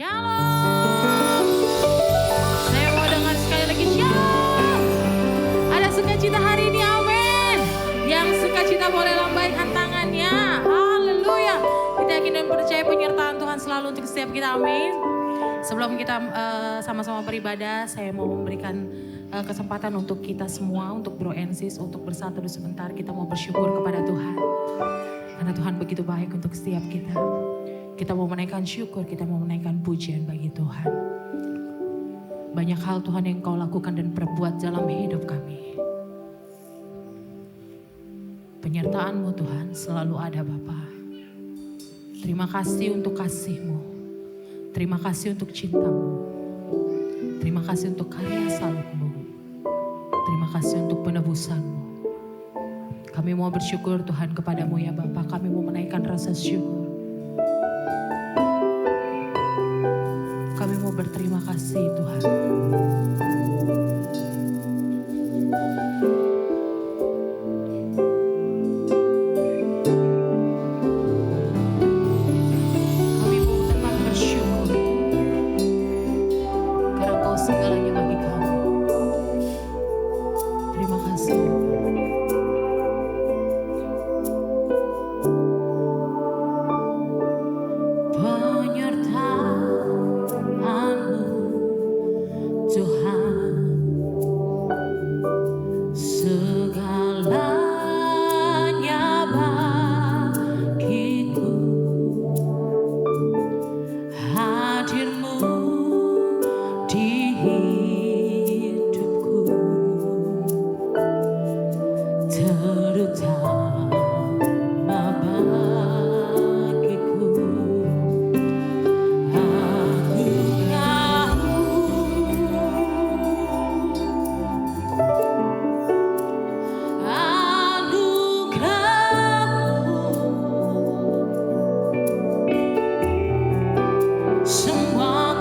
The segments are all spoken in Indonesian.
Shalom. Saya mau dengar sekali lagi shalom. Ada sukacita hari ini, amin. Yang sukacita boleh lambaikan tangannya. Haleluya. Kita yakin dan percaya penyertaan Tuhan selalu untuk setiap kita, amin. Sebelum kita sama-sama beribadah, saya mau memberikan kesempatan untuk kita semua, untuk Bro and Sis, untuk bersatu sebentar. Kita mau bersyukur kepada Tuhan. Karena Tuhan begitu baik untuk setiap kita. Kita mau menaikkan syukur, kita mau menaikkan pujian bagi Tuhan. Banyak hal Tuhan yang Kau lakukan dan perbuat dalam hidup kami. Penyertaan-Mu Tuhan selalu ada Bapa. Terima kasih untuk kasih-Mu. Terima kasih untuk cinta-Mu. Terima kasih untuk karya salib-Mu. Terima kasih untuk penebusan-Mu. Kami mau bersyukur Tuhan kepada-Mu ya Bapa. Kami mau menaikkan rasa syukur. Kami mau berterima kasih Tuhan. Kami mau tetap bersyukur. Karena Kau segalanya bagi kami. Terima kasih. Semua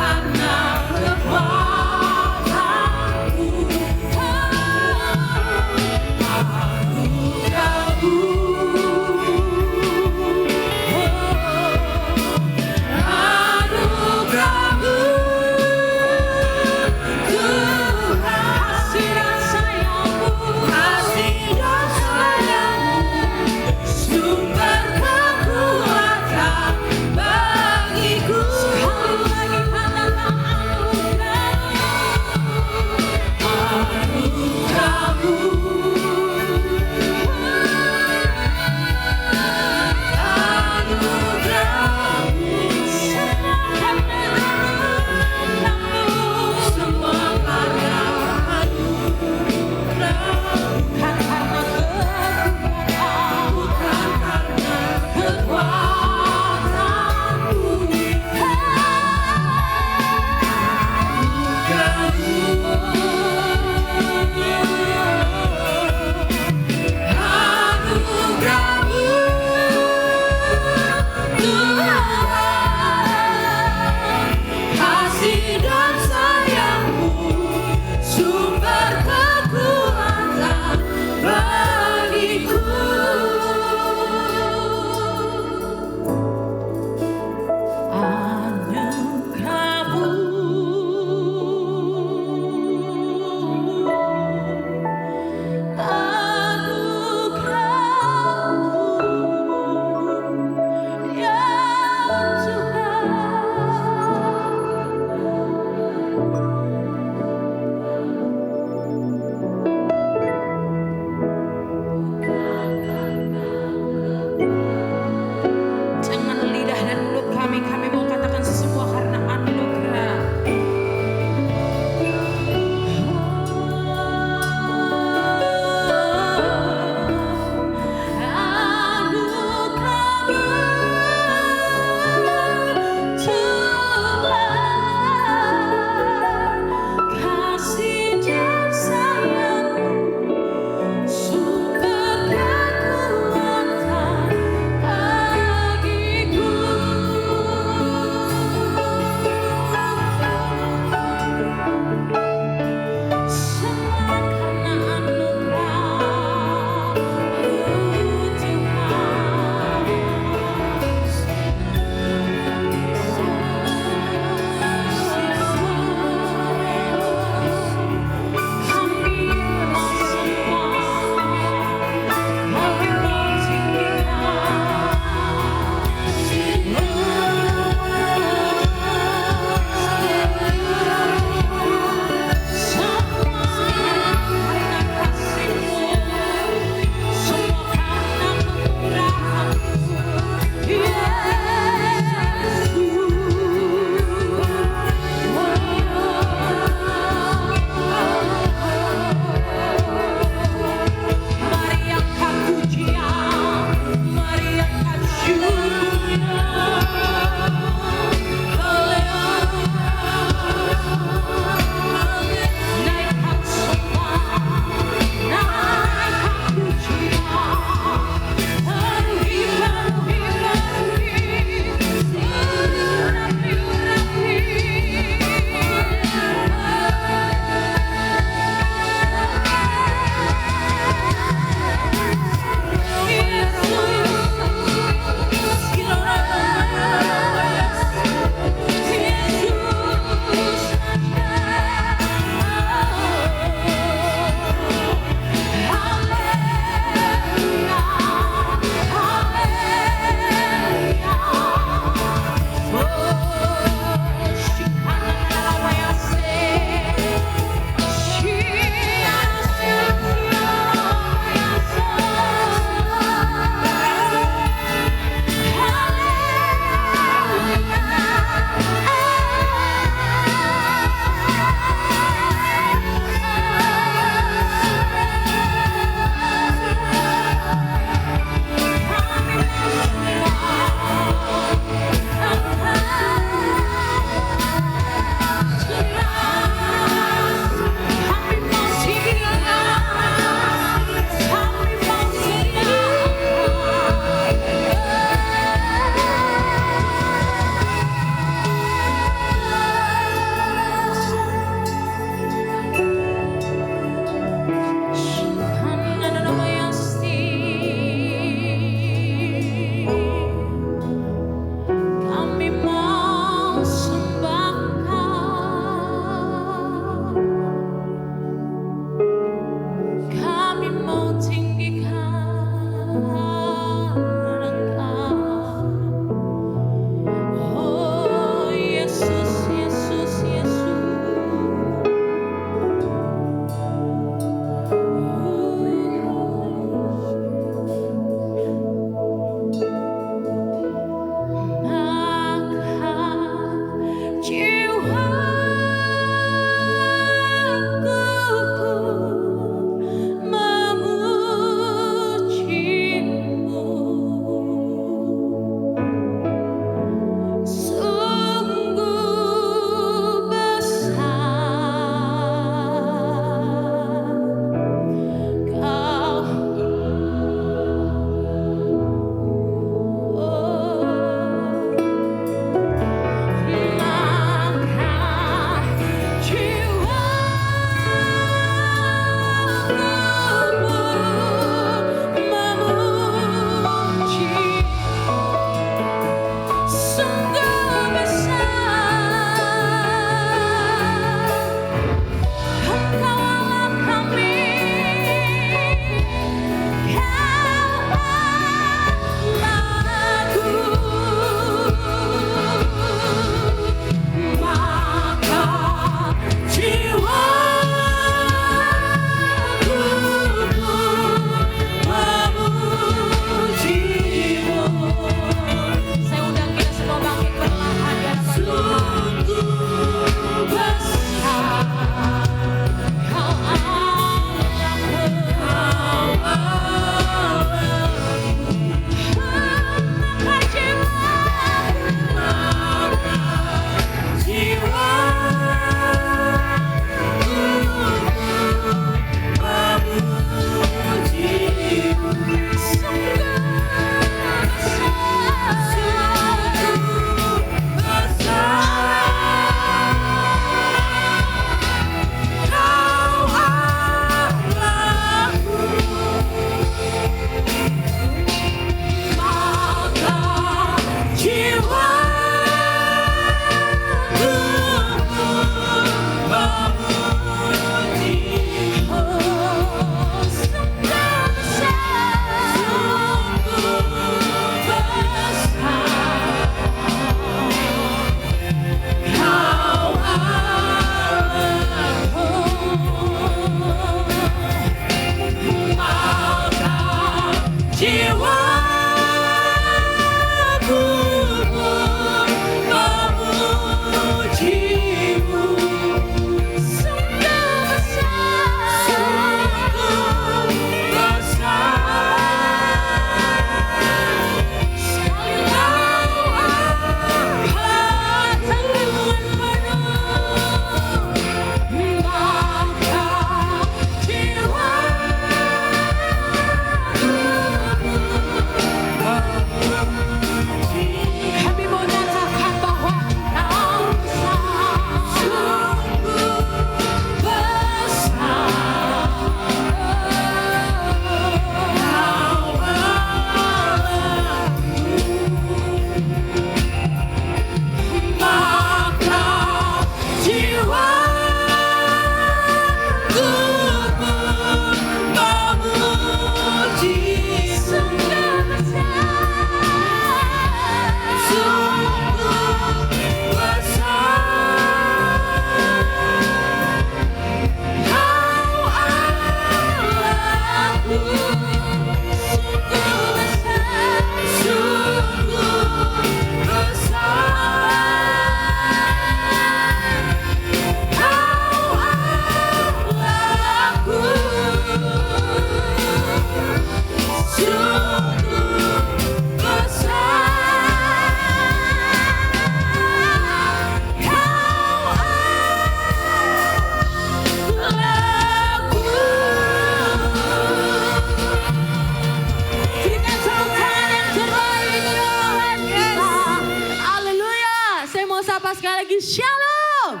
sekali lagi shalom.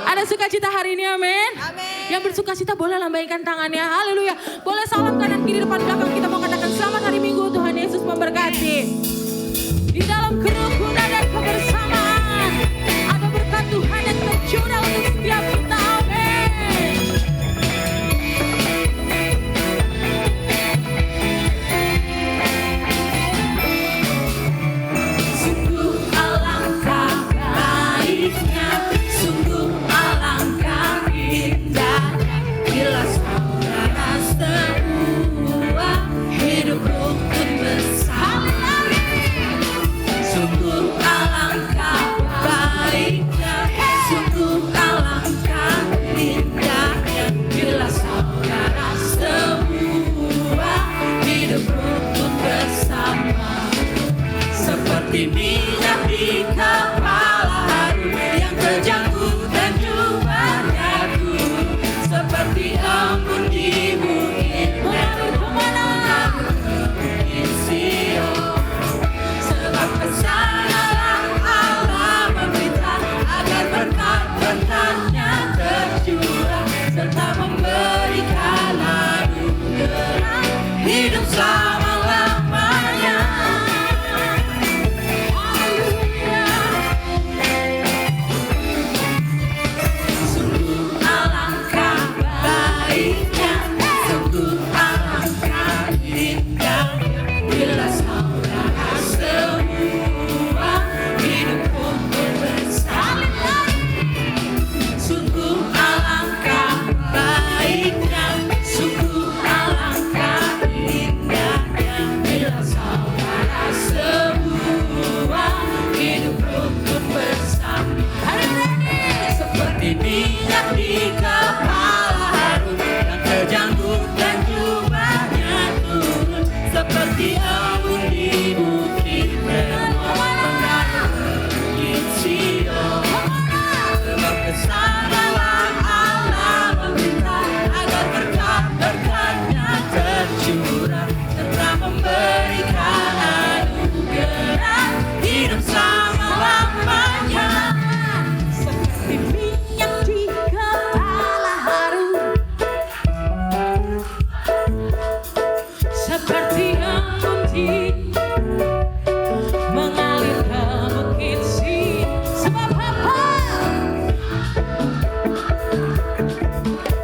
Ada sukacita hari ini, amin. Yang bersukacita boleh lambaikan tangannya, haleluya. Boleh salam kanan kiri depan belakang, kita mau katakan selamat hari Minggu, Tuhan Yesus memberkati. Di dalam kerukunan dan kebersamaan ada berkat Tuhan yang tercurah untuk setiap kita, amin. Sungguh alangkah baiknya, sungguh alangkah indahnya, bila saudara semua hidup rukun bersama. Sungguh alangkah baiknya, sungguh alangkah indahnya, bila saudara semua hidup rukun bersama. Seperti minyak di kepala Harun yang terjangkut dan jubahnya turun, seperti embun di bukit Bukit Sion. Sebab kesanalah Allah meminta agar berkat-berkatnya tercurah, serta memberikan anugerah hidup selama-lamanya. Haleluya. Sungguh alangkah baiknya, sungguh alangkah indahnya, bila saudara semua hidup rukun bersama. Sungguh alangkah baiknya, sungguh alangkah indahnya, bila saudara semua hidup rukun bersama. Seperti minyak di kepala Harun yang terjangkut dan jubahnya turun, seperti embun di bukit Bukit Sion. Sebab kesanalah Allah meminta agar berkat-berkatnya tercurah, serta memberikan anugerah hidup selama-lamanya. Seperti minyak di kepala Harun, seperti embun di mengalir ke Bukit Sion. Sebab apa?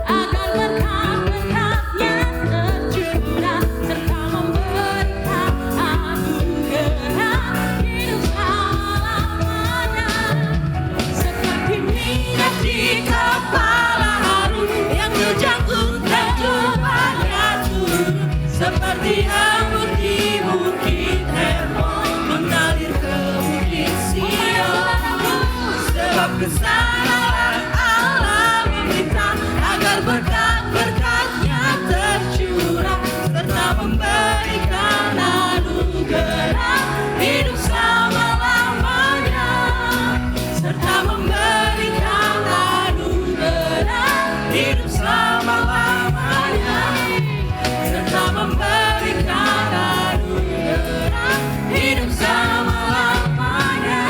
Agar berkat-berkatnya tercurah, serta memberikan anugerah hidup selama-lamanya. Seperti minyak di kepala Harun yang terjangkut dan jubahnya turun, seperti embun di bukit Hermon mengalir ke Bukit Sion. Sebab kesanalah Allah meminta agar berkat-berkatnya tercurah, serta memberikan anugerah hidup selama-lamanya. Serta memberikan anugerah hidup selama-lamanya. Serta memberikan anugerah hidup selama-lamanya.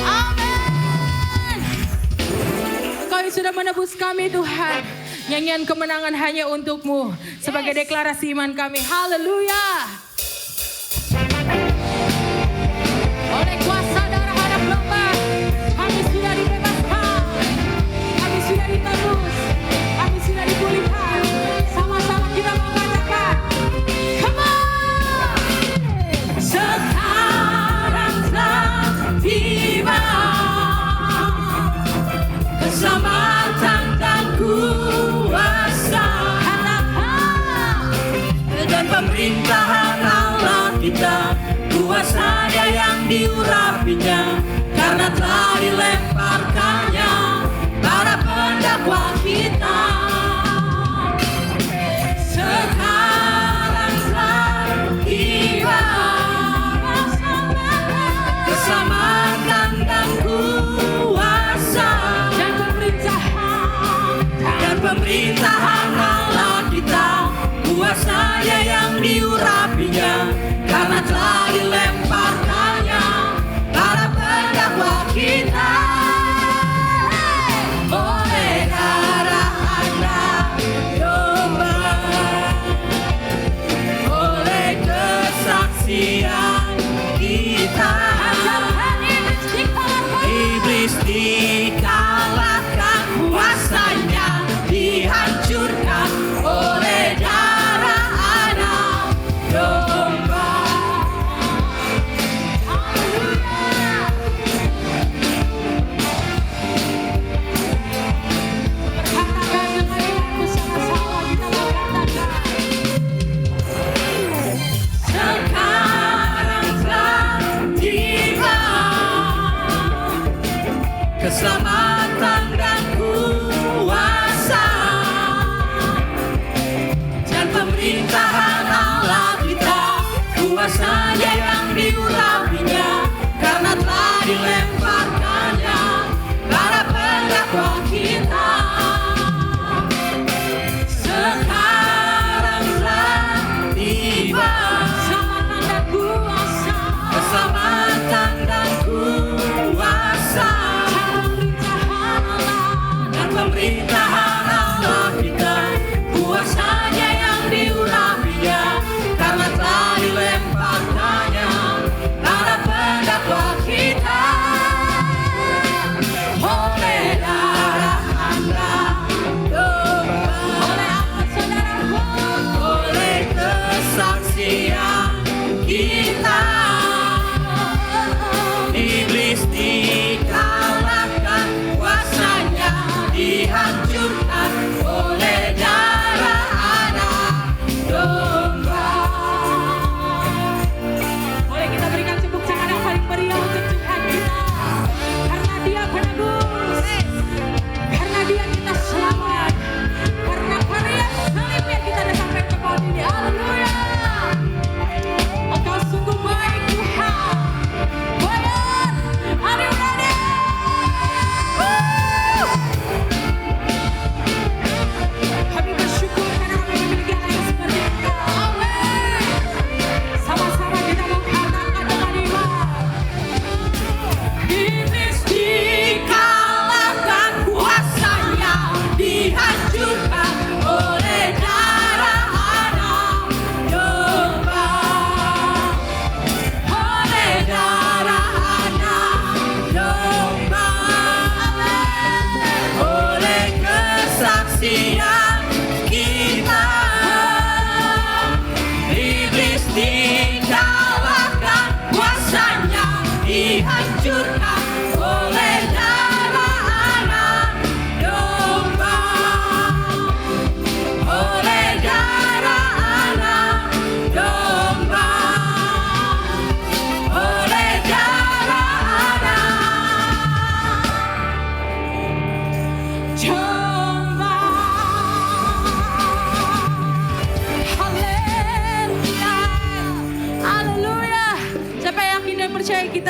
Amin. Engkau yang sudah menebus kami, Tuhan. Nyanyian kemenangan hanya untuk-Mu sebagai deklarasi iman kami. Haleluya. Oleh kuasa darah anak domba, kami sudah dibebaskan, kami sudah ditebus, kami sudah dipulihkan. Sama-sama kita mengatakan, come on. Sekarang telah tiba keselamatan dan kuasa dan pemerintahan Allah kita, kuasa-Nya yang diurapinya, karena telah dilemparkannya para pendakwa kita. Sekarang telah tiba keselamatan dan kuasa dan pemerintahan Allah kita, kuasa-Nya yang diurapinya,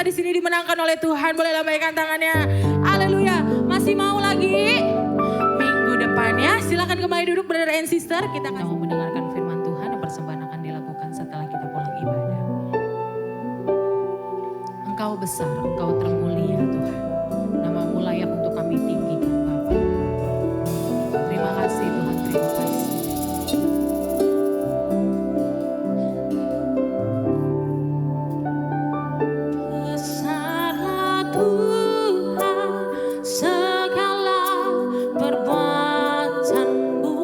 di sini dimenangkan oleh Tuhan. Boleh lambaikan tangannya. Haleluya. Masih mau lagi? Minggu depan ya. Silakan kembali duduk brother and sister. Kita mau mendengarkan firman Tuhan dan persembahan akan dilakukan setelah kita pulang ibadah. Engkau besar, Engkau termulia Tuhan. Namamu layak untuk kami tinggikan Bapa. Terima kasih Tuhan, terima kasih. Besarlah Tuhan, segala perbuatanmu.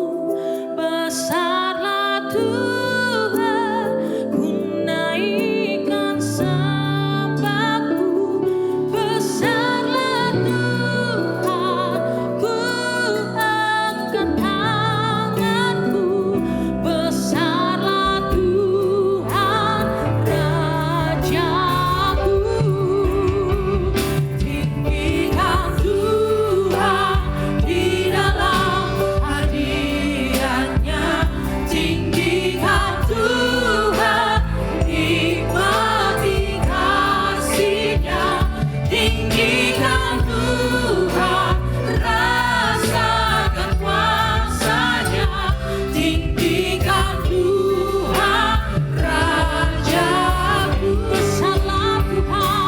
Besarlah Tuhan, ku naikkan sembahku. Besarlah Tuhan, ku angkat tanganku. Besarlah Tuhan, Rajaku. Tinggikan Tuhan di dalam hadiratnya. Tinggikan Tuhan, nikmati kasih-Nya. Tinggikan Tuhan, rasakan kuasa-Nya. Tinggikan Tuhan, Rajaku. Besarlah Tuhan.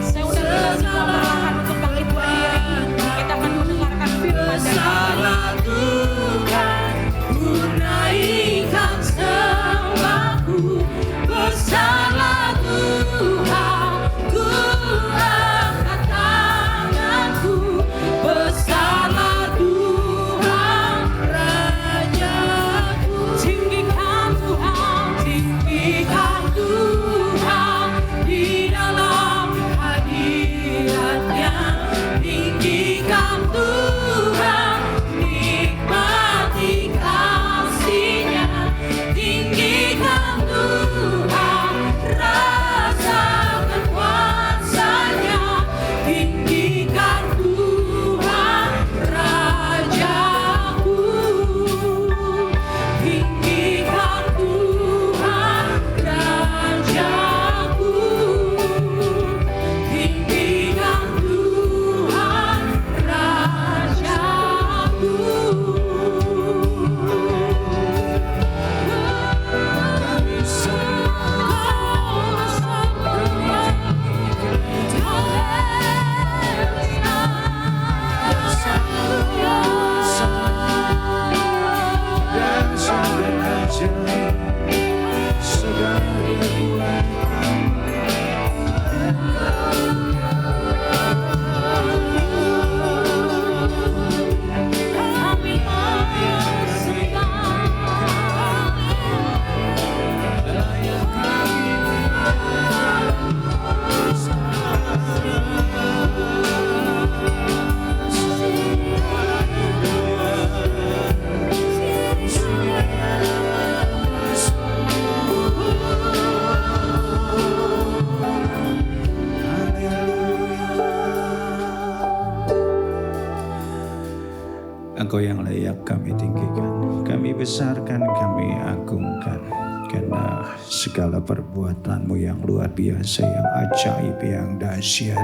Saya udah bilang semua perlahan untuk bangkit berdiri. Kita akan mendengarkan firman Besarlah Tuhan, ku naikkan sembahku. Besarlah Tuhan, ku angkat tanganku. Besarlah Tuhan, Rajaku. Tinggikan Tuhan, Tinggikan Tuhan di dalam hadiratnya. Tinggikan Tuhan, nikmati kasih-Nya. Tinggikan Tuhan, rasakan kuasa-Nya. Tinggikan Tuhan, Rajaku. Tinggikan Tuhan, Rajaku. Tinggikan Tuhan, kami Engkau yang layak kami tinggikan, kami besarkan, kami agungkan. Karena segala perbuatan-Mu yang luar biasa, yang ajaib, yang dahsyat.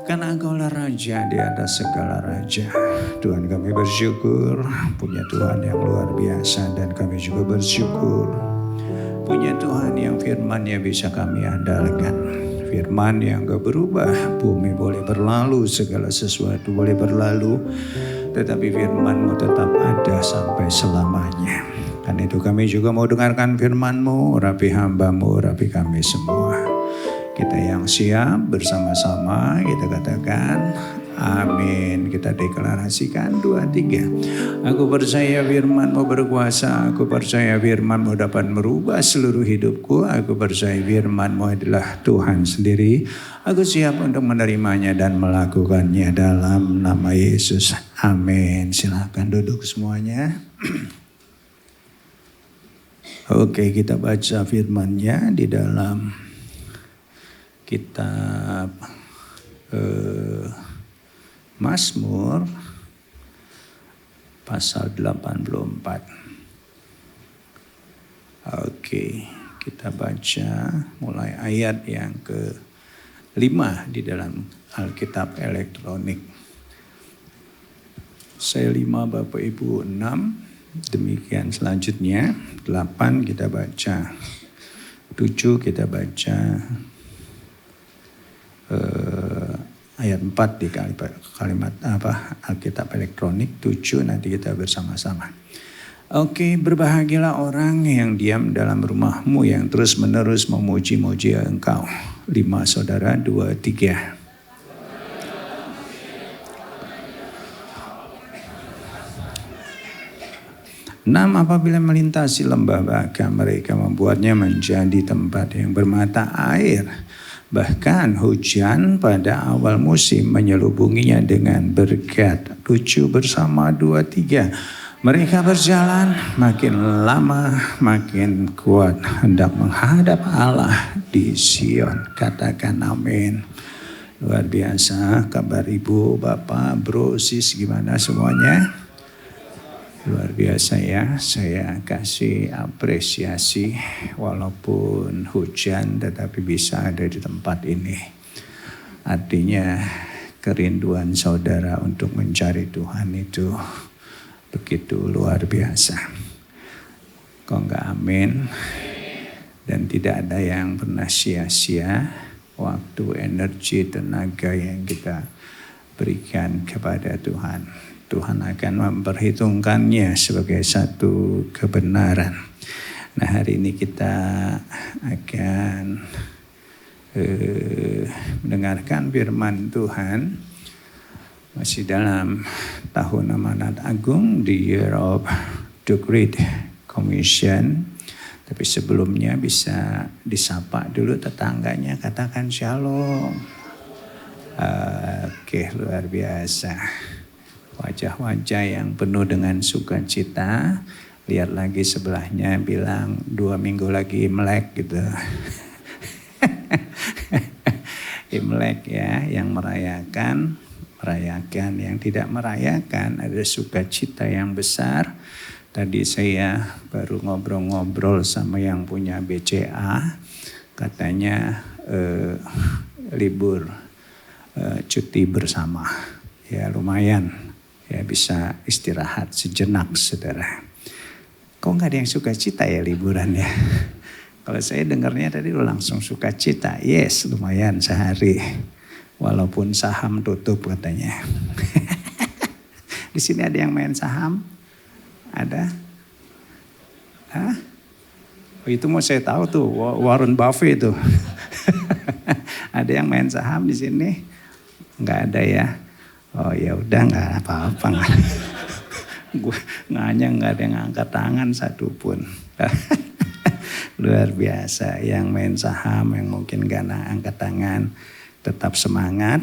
Karena Engkaulah Raja di atas segala raja. Tuhan, kami bersyukur punya Tuhan yang luar biasa. Dan kami juga bersyukur punya Tuhan yang firman-Nya bisa kami andalkan. Firman yang gak berubah. Bumi boleh berlalu, segala sesuatu boleh berlalu, tetapi firman-Mu tetap ada sampai selamanya. Karena itu kami juga mau dengarkan firman-Mu, urapi hamba-Mu, urapi kami semua. Kita yang siap bersama-sama kita katakan amin. Kita deklarasikan 2, 3. Aku percaya firman-Mu berkuasa. Aku percaya firman-Mu dapat merubah seluruh hidupku. Aku percaya firman-Mu adalah Tuhan sendiri. Aku siap untuk menerimanya dan melakukannya dalam nama Yesus. Amin. Silakan duduk semuanya. Oke, kita baca firman-Nya di dalam kitab Mazmur pasal 84. Oke, Kita baca mulai ayat yang ke-5 di dalam Alkitab elektronik. Saya 5, Bapak Ibu 6. Demikian selanjutnya 8 kita baca. 7 kita baca. Ayat 4 di kalimat Alkitab elektronik. 7 nanti kita bersama-sama. Oke, berbahagialah orang yang diam dalam rumahmu yang terus-menerus memuji-muji engkau. 5 saudara, 2, 3. Enam, apabila melintasi lembah Baka, mereka membuatnya menjadi tempat yang bermata air. Bahkan hujan pada awal musim menyelubunginya dengan berkat. 7 bersama, 2, 3. Mereka berjalan makin lama makin kuat hendak menghadap Allah di Sion. Katakan amin. Luar biasa. Kabar ibu, bapak, bro, sis, gimana semuanya? Luar biasa ya. Saya kasih apresiasi walaupun hujan tetapi bisa ada di tempat ini. Artinya kerinduan saudara untuk mencari Tuhan itu begitu luar biasa. Kok enggak amin? Dan tidak ada yang pernah sia-sia waktu, energi, tenaga yang kita berikan kepada Tuhan. Tuhan akan memperhitungkannya sebagai satu kebenaran. Nah, hari ini kita akan mendengarkan firman Tuhan. Masih dalam tahun amanat agung, the year of the Great Commission. Tapi sebelumnya bisa disapa dulu tetangganya, katakan shalom. Oke, luar biasa. Wajah-wajah yang penuh dengan sukacita. Lihat lagi sebelahnya, bilang 2 minggu lagi Imlek gitu. Imlek ya, yang merayakan, yang tidak merayakan, ada sukacita yang besar. Tadi saya baru ngobrol-ngobrol sama yang punya BCA, katanya libur cuti bersama, ya lumayan, ya bisa istirahat sejenak saudara. Kok nggak ada yang sukacita ya liburan ya? Kalau saya dengarnya tadi langsung sukacita, yes lumayan sehari. Walaupun saham tutup katanya. Di sini ada yang main saham? Ada? Hah? Oh, itu mau saya tahu tuh, Warren Buffett itu. Ada yang main saham di sini? Enggak ada ya? Oh ya udah enggak apa-apa. Gue nganya enggak ada yang angkat tangan satupun. Luar biasa, yang main saham, yang mungkin enggak angkat tangan. Tetap semangat,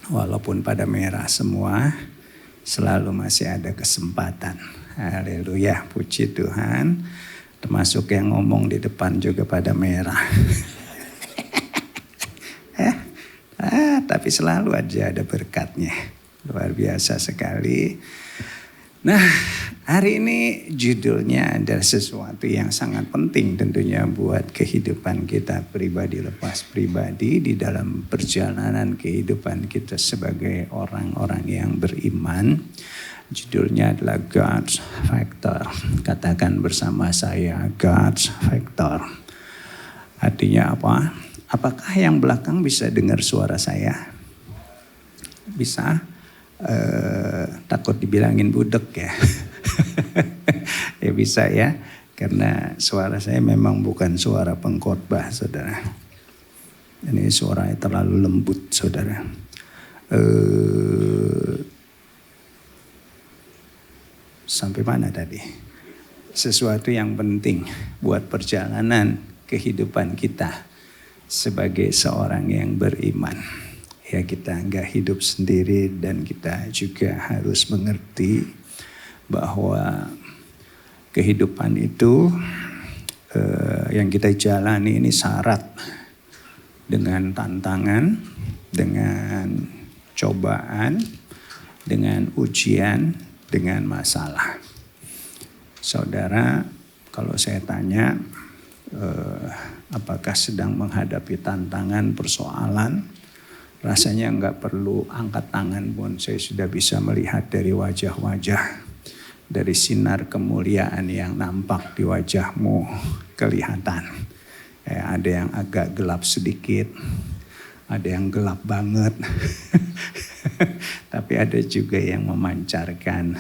walaupun pada merah semua, selalu masih ada kesempatan. Haleluya, puji Tuhan. Termasuk yang ngomong di depan juga pada merah. Tapi selalu aja ada berkatnya. Luar biasa sekali. Nah, hari ini judulnya adalah sesuatu yang sangat penting tentunya buat kehidupan kita pribadi lepas pribadi di dalam perjalanan kehidupan kita sebagai orang-orang yang beriman. Judulnya adalah God's Factor. Katakan bersama saya, God's Factor. Artinya apa? Apakah yang belakang bisa dengar suara saya? Bisa? Takut dibilangin budek ya. Ya bisa ya, karena suara saya memang bukan suara pengkhotbah saudara. Ini suaranya terlalu lembut saudara. Sampai mana tadi? Sesuatu yang penting buat perjalanan kehidupan kita sebagai seorang yang beriman. Ya, kita enggak hidup sendiri dan kita juga harus mengerti bahwa kehidupan itu yang kita jalani ini syarat dengan tantangan, dengan cobaan, dengan ujian, dengan masalah. Saudara, kalau saya tanya, apakah sedang menghadapi tantangan, persoalan, rasanya nggak perlu angkat tangan pun saya sudah bisa melihat dari wajah-wajah, dari sinar kemuliaan yang nampak di wajahmu kelihatan. Ada yang agak gelap sedikit, ada yang gelap banget, tapi ada juga yang memancarkan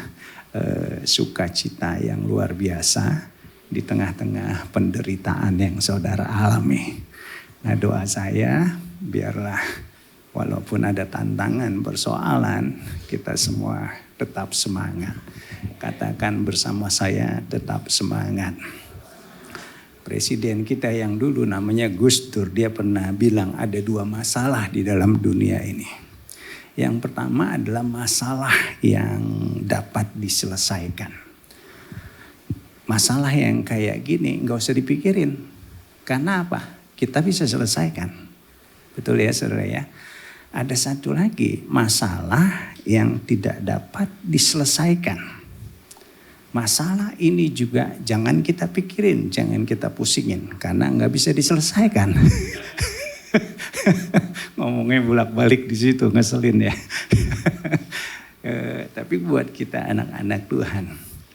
sukacita yang luar biasa di tengah-tengah penderitaan yang saudara alami. Nah, doa saya biarlah walaupun ada tantangan, persoalan, kita semua tetap semangat. Katakan bersama saya, tetap semangat. Presiden kita yang dulu namanya Gus Dur, dia pernah bilang ada 2 masalah di dalam dunia ini. Yang pertama adalah masalah yang dapat diselesaikan. Masalah yang kayak gini gak usah dipikirin. Karena apa? Kita bisa selesaikan. Betul ya saudara ya? Ada satu lagi masalah yang tidak dapat diselesaikan. Masalah ini juga jangan kita pikirin, jangan kita pusingin. Karena gak bisa diselesaikan. Ngomongnya bolak-balik di situ, ngeselin ya. Tapi buat kita anak-anak Tuhan,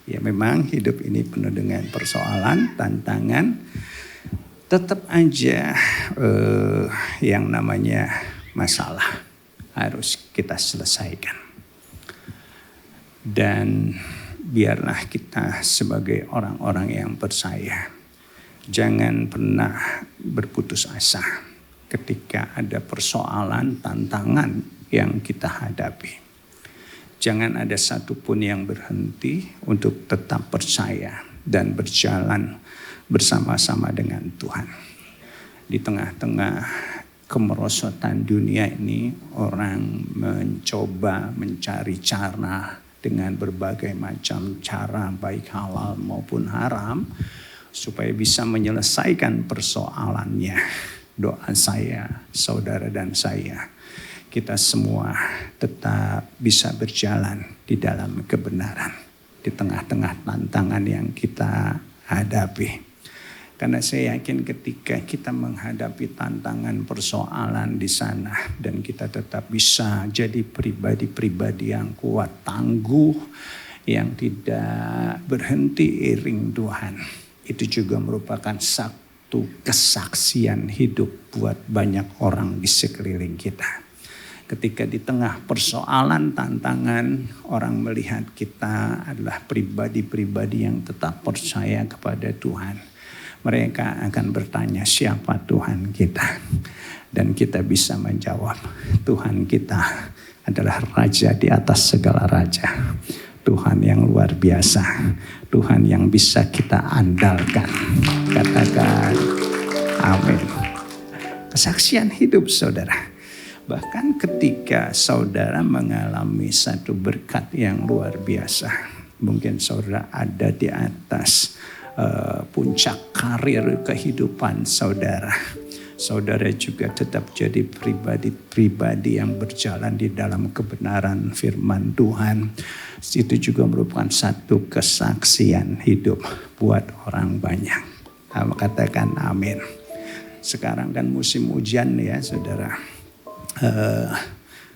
ya memang hidup ini penuh dengan persoalan, tantangan. Tetap aja yang namanya masalah harus kita selesaikan. Dan biarlah kita sebagai orang-orang yang percaya, jangan pernah berputus asa ketika ada persoalan, tantangan yang kita hadapi. Jangan ada satupun yang berhenti untuk tetap percaya dan berjalan bersama-sama dengan Tuhan. Di tengah-tengah kemerosotan dunia ini, orang mencoba mencari cara dengan berbagai macam cara, baik halal maupun haram, supaya bisa menyelesaikan persoalannya. Doa saya, saudara dan saya, kita semua tetap bisa berjalan di dalam kebenaran di tengah-tengah tantangan yang kita hadapi. Karena saya yakin ketika kita menghadapi tantangan persoalan di sana dan kita tetap bisa jadi pribadi-pribadi yang kuat, tangguh, yang tidak berhenti iring Tuhan, itu juga merupakan satu kesaksian hidup buat banyak orang di sekeliling kita. Ketika di tengah persoalan, tantangan, orang melihat kita adalah pribadi-pribadi yang tetap percaya kepada Tuhan. Mereka akan bertanya, siapa Tuhan kita? Dan kita bisa menjawab, Tuhan kita adalah Raja di atas segala raja. Tuhan yang luar biasa. Tuhan yang bisa kita andalkan. Katakan amin. Kesaksian hidup saudara. Bahkan ketika saudara mengalami satu berkat yang luar biasa. Mungkin saudara ada di atas puncak karir kehidupan saudara. Saudara juga tetap jadi pribadi-pribadi yang berjalan di dalam kebenaran firman Tuhan. Itu juga merupakan satu kesaksian hidup buat orang banyak. Katakan amin. Sekarang kan musim hujan ya saudara.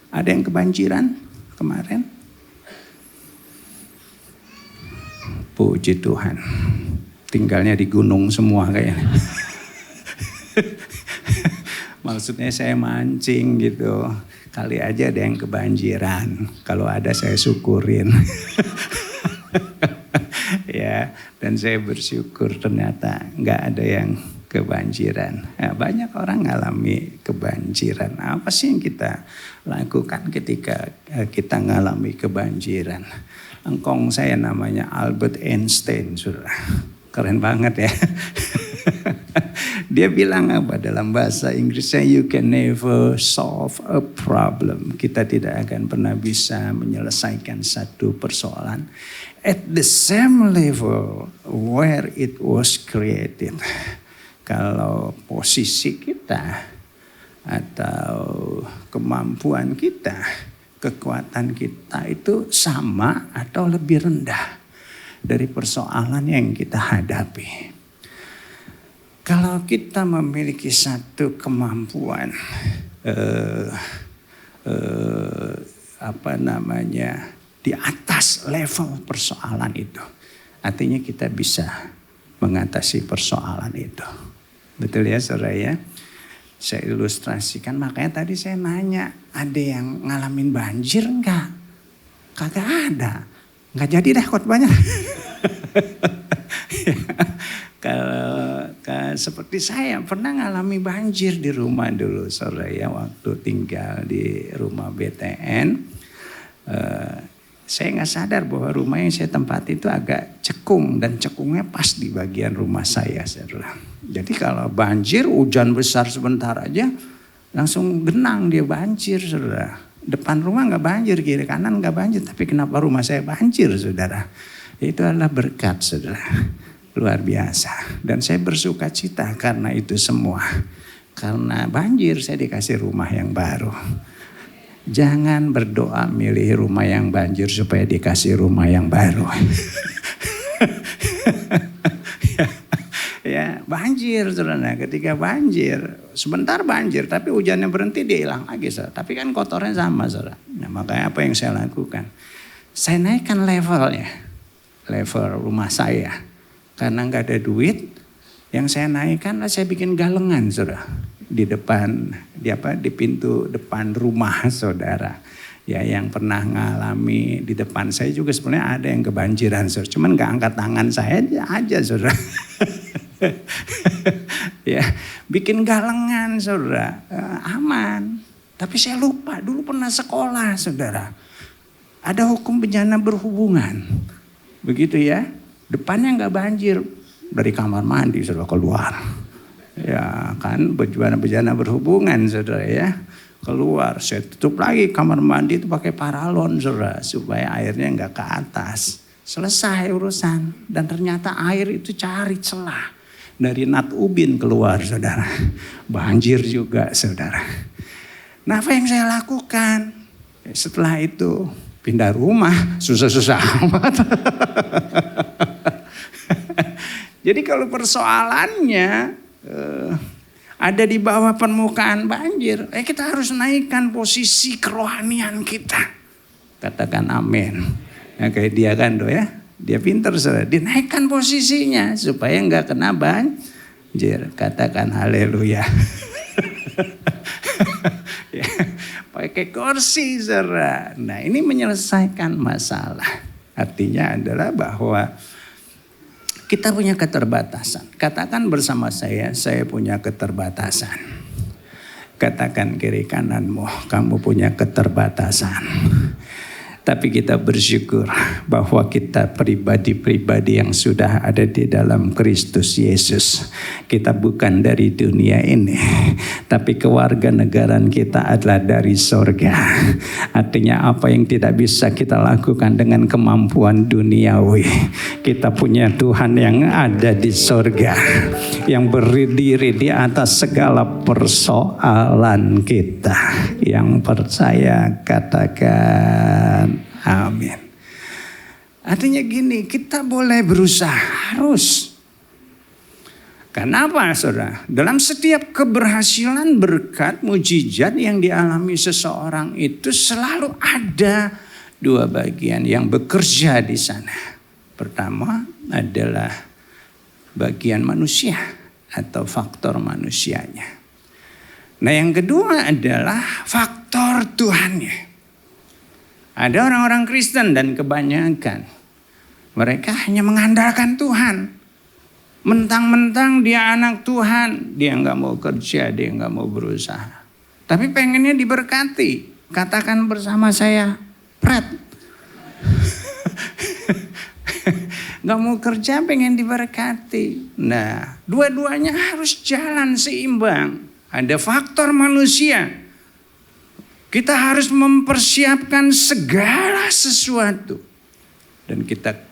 Ada yang kebanjiran kemarin? Puji Tuhan. Tinggalnya di gunung semua kayaknya. Maksudnya saya mancing gitu. Kali aja ada yang kebanjiran. Kalau ada saya syukurin. Ya, dan saya bersyukur ternyata nggak ada yang kebanjiran. Nah, banyak orang ngalami kebanjiran. Apa sih yang kita lakukan ketika kita ngalami kebanjiran? Engkong saya namanya Albert Einstein, saudara. Keren banget ya. Dia bilang apa dalam bahasa Inggrisnya, you can never solve a problem. Kita tidak akan pernah bisa menyelesaikan satu persoalan at the same level where it was created. Kalau posisi kita atau kemampuan kita, kekuatan kita itu sama atau lebih rendah dari persoalan yang kita hadapi. Kalau kita memiliki satu kemampuan di atas level persoalan itu, artinya kita bisa mengatasi persoalan itu. Betul ya saudara ya? Saya ilustrasikan, makanya tadi saya nanya, ada yang ngalamin banjir enggak? Kagak ada. Enggak jadi deh khotbahnya. Kalau seperti saya pernah ngalami banjir di rumah dulu saudara ya, waktu tinggal di rumah BTN. Saya nggak sadar bahwa rumah yang saya tempati itu agak cekung, dan cekungnya pas di bagian rumah saya saudara. Jadi kalau banjir, hujan besar sebentar aja langsung genang dia banjir saudara. Depan rumah nggak banjir, kiri kanan nggak banjir, tapi kenapa rumah saya banjir saudara? Itu adalah berkat saudara, luar biasa. Dan saya bersuka cita karena itu semua. Karena banjir saya dikasih rumah yang baru. Jangan berdoa milih rumah yang banjir supaya dikasih rumah yang baru. Ya, banjir saudara. Ketika banjir, sebentar banjir, tapi hujannya berhenti dia hilang lagi saudara. Tapi kan kotornya sama saudara. Nah, makanya apa yang saya lakukan? Saya naikkan level rumah saya. Karena nggak ada duit, yang saya naikkan saya bikin galengan saudara. Di depan, di pintu depan rumah saudara. Ya, yang pernah ngalami di depan saya juga sebenarnya ada yang kebanjiran saudara. Cuman gak angkat tangan saya aja saudara. Ya, bikin galengan saudara, aman. Tapi saya lupa, dulu pernah sekolah saudara. Ada hukum bencana berhubungan. Begitu ya, depannya gak banjir. Dari kamar mandi saudara keluar. Ya kan, bencana berhubungan saudara ya. Keluar, saya tutup lagi kamar mandi itu pakai paralon saudara, supaya airnya nggak ke atas. Selesai urusan. Dan ternyata air itu cari celah dari Nat Ubin keluar saudara. Banjir juga saudara. Nah, apa yang saya lakukan? Setelah itu pindah rumah, susah-susah amat. Jadi kalau persoalannya ada di bawah permukaan banjir, kita harus naikkan posisi kerohanian kita. Katakan amin. Nah, kayak dia kan ya, dia pintar saudara. Dinaikkan posisinya supaya nggak kena banjir. Katakan haleluya. Ya, pakai kursi saudara. Nah, ini menyelesaikan masalah. Artinya adalah bahwa kita punya keterbatasan. Katakan bersama saya punya keterbatasan. Katakan kiri kananmu, kamu punya keterbatasan. Tapi kita bersyukur bahwa kita pribadi-pribadi yang sudah ada di dalam Kristus Yesus. Kita bukan dari dunia ini, tapi kewarganegaraan kita adalah dari sorga. Artinya apa yang tidak bisa kita lakukan dengan kemampuan duniawi, kita punya Tuhan yang ada di sorga, yang berdiri di atas segala persoalan kita. Yang percaya katakan amin. Artinya gini, kita boleh berusaha, harus. Kenapa saudara? Dalam setiap keberhasilan, berkat, mujizat yang dialami seseorang itu selalu ada dua bagian yang bekerja di sana. Pertama adalah bagian manusia atau faktor manusianya. Nah, yang kedua adalah faktor Tuhannya. Ada orang-orang Kristen dan kebanyakan mereka hanya mengandalkan Tuhan. Mentang-mentang dia anak Tuhan, dia nggak mau kerja, dia nggak mau berusaha. Tapi pengennya diberkati. Katakan bersama saya, Pret. Nggak mau kerja, pengen diberkati. Nah, dua-duanya harus jalan seimbang. Ada faktor manusia. Kita harus mempersiapkan segala sesuatu. Dan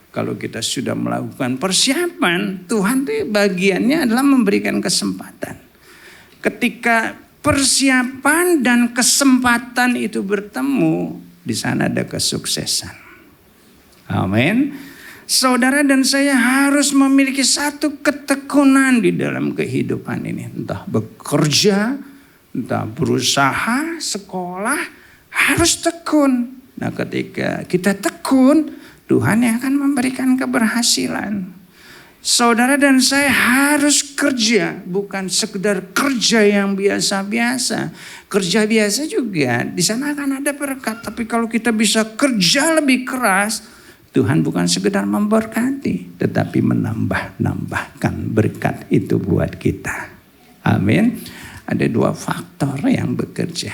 kalau kita sudah melakukan persiapan, Tuhan itu bagiannya adalah memberikan kesempatan. Ketika persiapan dan kesempatan itu bertemu, di sana ada kesuksesan. Amin. saudara dan saya harus memiliki satu ketekunan di dalam kehidupan ini. Entah bekerja, entah berusaha, sekolah, harus tekun. Nah, ketika kita tekun, Tuhan yang akan memberikan keberhasilan. Saudara dan saya harus kerja, bukan sekedar kerja yang biasa-biasa. Kerja biasa juga, di sana akan ada berkat. Tapi kalau kita bisa kerja lebih keras, Tuhan bukan sekedar memberkati, tetapi menambahkan berkat itu buat kita. Amin. Ada 2 faktor yang bekerja.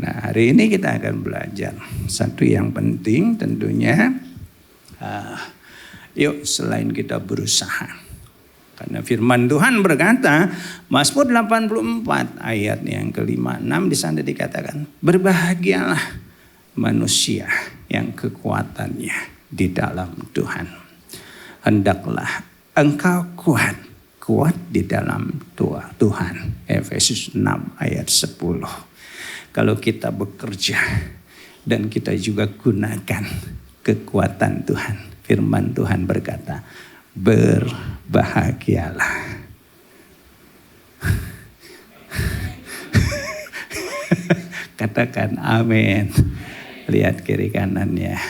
Nah, hari ini kita akan belajar satu yang penting tentunya. Yuk, selain kita berusaha. Karena firman Tuhan berkata, Mazmur 84 ayat yang ke-5-6 di sana dikatakan, berbahagialah manusia yang kekuatannya di dalam Tuhan. Hendaklah engkau kuat di dalam Tuhan. Efesus 6 ayat 10. Kalau kita bekerja dan kita juga gunakan kekuatan Tuhan. Firman Tuhan berkata, berbahagialah. Katakan amin. Lihat kiri kanannya.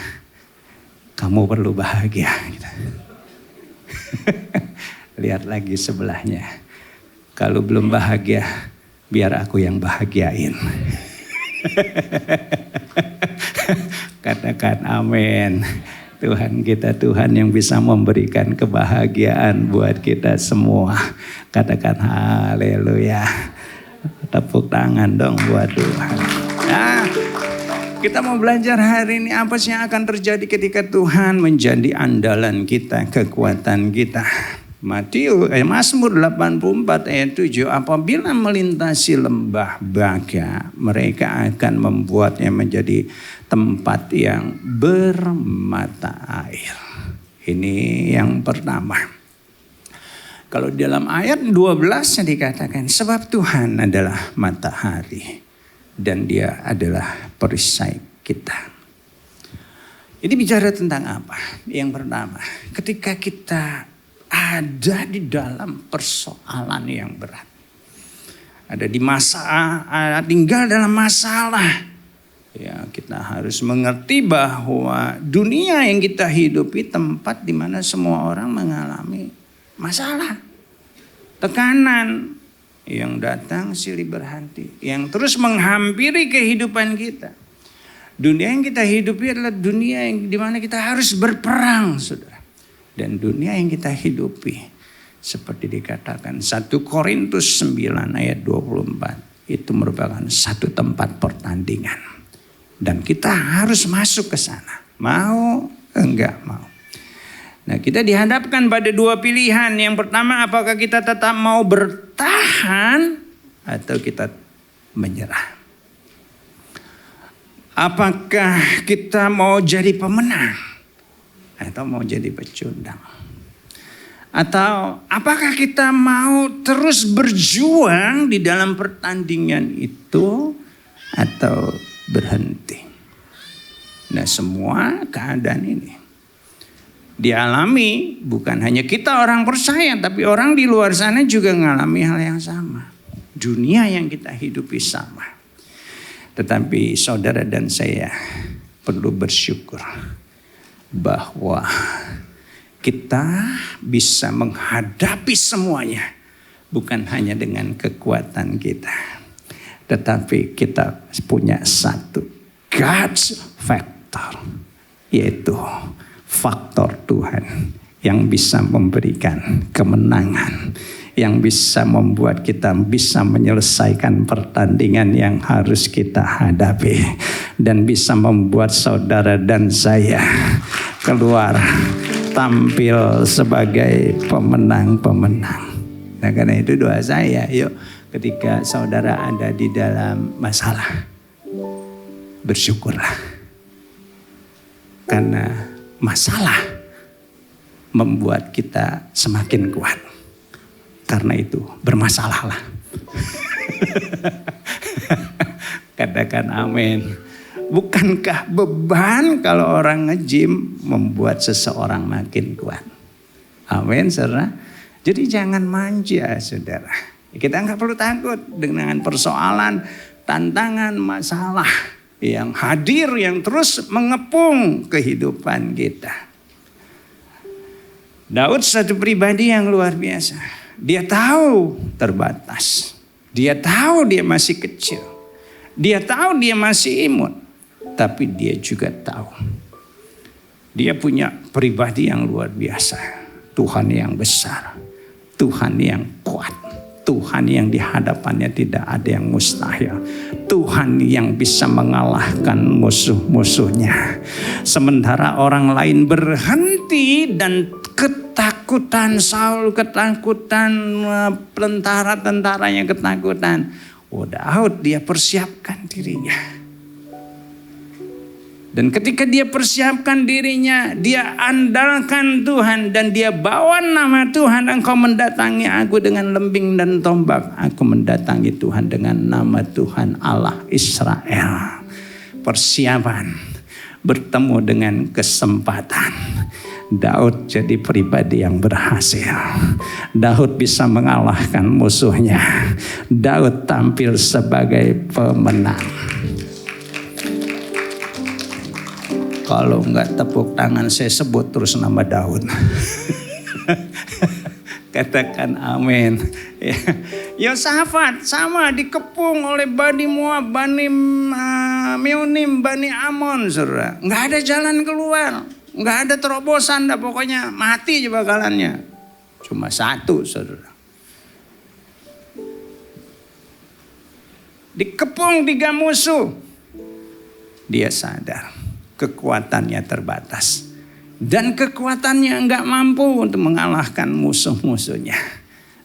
Kamu perlu bahagia. Lihat lagi sebelahnya. Kalau belum bahagia, biar aku yang bahagiain. Katakan amin. Tuhan kita Tuhan yang bisa memberikan kebahagiaan buat kita semua. Katakan haleluya. Tepuk tangan dong buat Tuhan. Nah, kita mau belajar hari ini apa sih yang akan terjadi ketika Tuhan menjadi andalan kita, kekuatan kita. Mazmur 84 ayat 7, apabila melintasi lembah Baga, mereka akan membuatnya menjadi tempat yang bermata air. Ini yang pertama. Kalau dalam ayat 12 dikatakan, sebab Tuhan adalah matahari dan Dia adalah perisai kita. Ini bicara tentang apa? Yang pertama, ketika kita ada di dalam persoalan yang berat. Ada di tinggal dalam masalah. Ya, kita harus mengerti bahwa dunia yang kita hidupi tempat di mana semua orang mengalami masalah. Tekanan yang datang silih berhenti. Yang terus menghampiri kehidupan kita. Dunia yang kita hidupi adalah dunia yang di mana kita harus berperang, saudara. Dan dunia yang kita hidupi seperti dikatakan 1 Korintus 9 ayat 24 itu merupakan satu tempat pertandingan dan kita harus masuk ke sana, mau enggak mau. Nah, kita dihadapkan pada 2 pilihan. Yang pertama, apakah kita tetap mau bertahan atau kita menyerah? Apakah kita mau jadi pemenang atau mau jadi pecundang? Atau apakah kita mau terus berjuang di dalam pertandingan itu atau berhenti? Nah, semua keadaan ini dialami bukan hanya kita orang percaya, tapi orang di luar sana juga mengalami hal yang sama. Dunia yang kita hidupi sama. Tetapi saudara dan saya perlu bersyukur bahwa kita bisa menghadapi semuanya bukan hanya dengan kekuatan kita, tetapi kita punya satu God's factor, yaitu faktor Tuhan yang bisa memberikan kemenangan, yang bisa membuat kita bisa menyelesaikan pertandingan yang harus kita hadapi, dan bisa membuat saudara dan saya keluar tampil sebagai pemenang-pemenang. Nah, karena itu doa saya, yuk ketika saudara ada di dalam masalah, bersyukurlah. Karena masalah membuat kita semakin kuat. Karena itu bermasalahlah. Katakan amin. Bukankah beban kalau orang nge-gym membuat seseorang makin kuat? Amin, saudara. Jadi jangan manja, saudara. Kita nggak perlu takut dengan persoalan, tantangan, masalah yang hadir, yang terus mengepung kehidupan kita. Daud satu pribadi yang luar biasa. Dia tahu terbatas. Dia tahu dia masih kecil. Dia tahu dia masih imut. Tapi dia juga tahu dia punya pribadi yang luar biasa. Tuhan yang besar, Tuhan yang kuat, Tuhan yang di hadapannya tidak ada yang mustahil, Tuhan yang bisa mengalahkan musuh-musuhnya. Sementara orang lain berhenti dan ketakutan, Saul ketakutan, tentara-tentaranya ketakutan. Daud dia persiapkan dirinya. Dan ketika dia persiapkan dirinya, dia andalkan Tuhan dan dia bawa nama Tuhan. Engkau mendatangi aku dengan lembing dan tombak. Aku mendatangi Tuhan dengan nama Tuhan Allah Israel. Persiapan bertemu dengan kesempatan. Daud jadi pribadi yang berhasil. Daud bisa mengalahkan musuhnya. Daud tampil sebagai pemenang. Kalau enggak tepuk tangan saya sebut terus nama Daud. Katakan amin. Yosafat sama dikepung oleh Bani Moab, Bani Meonim, Bani Amon, saudara. Enggak ada jalan keluar, enggak ada terobosan, dah pokoknya mati aja bakalannya. Cuma satu, saudara. Dikepung 3 musuh. Dia sadar kekuatannya terbatas. Dan kekuatannya enggak mampu untuk mengalahkan musuh-musuhnya.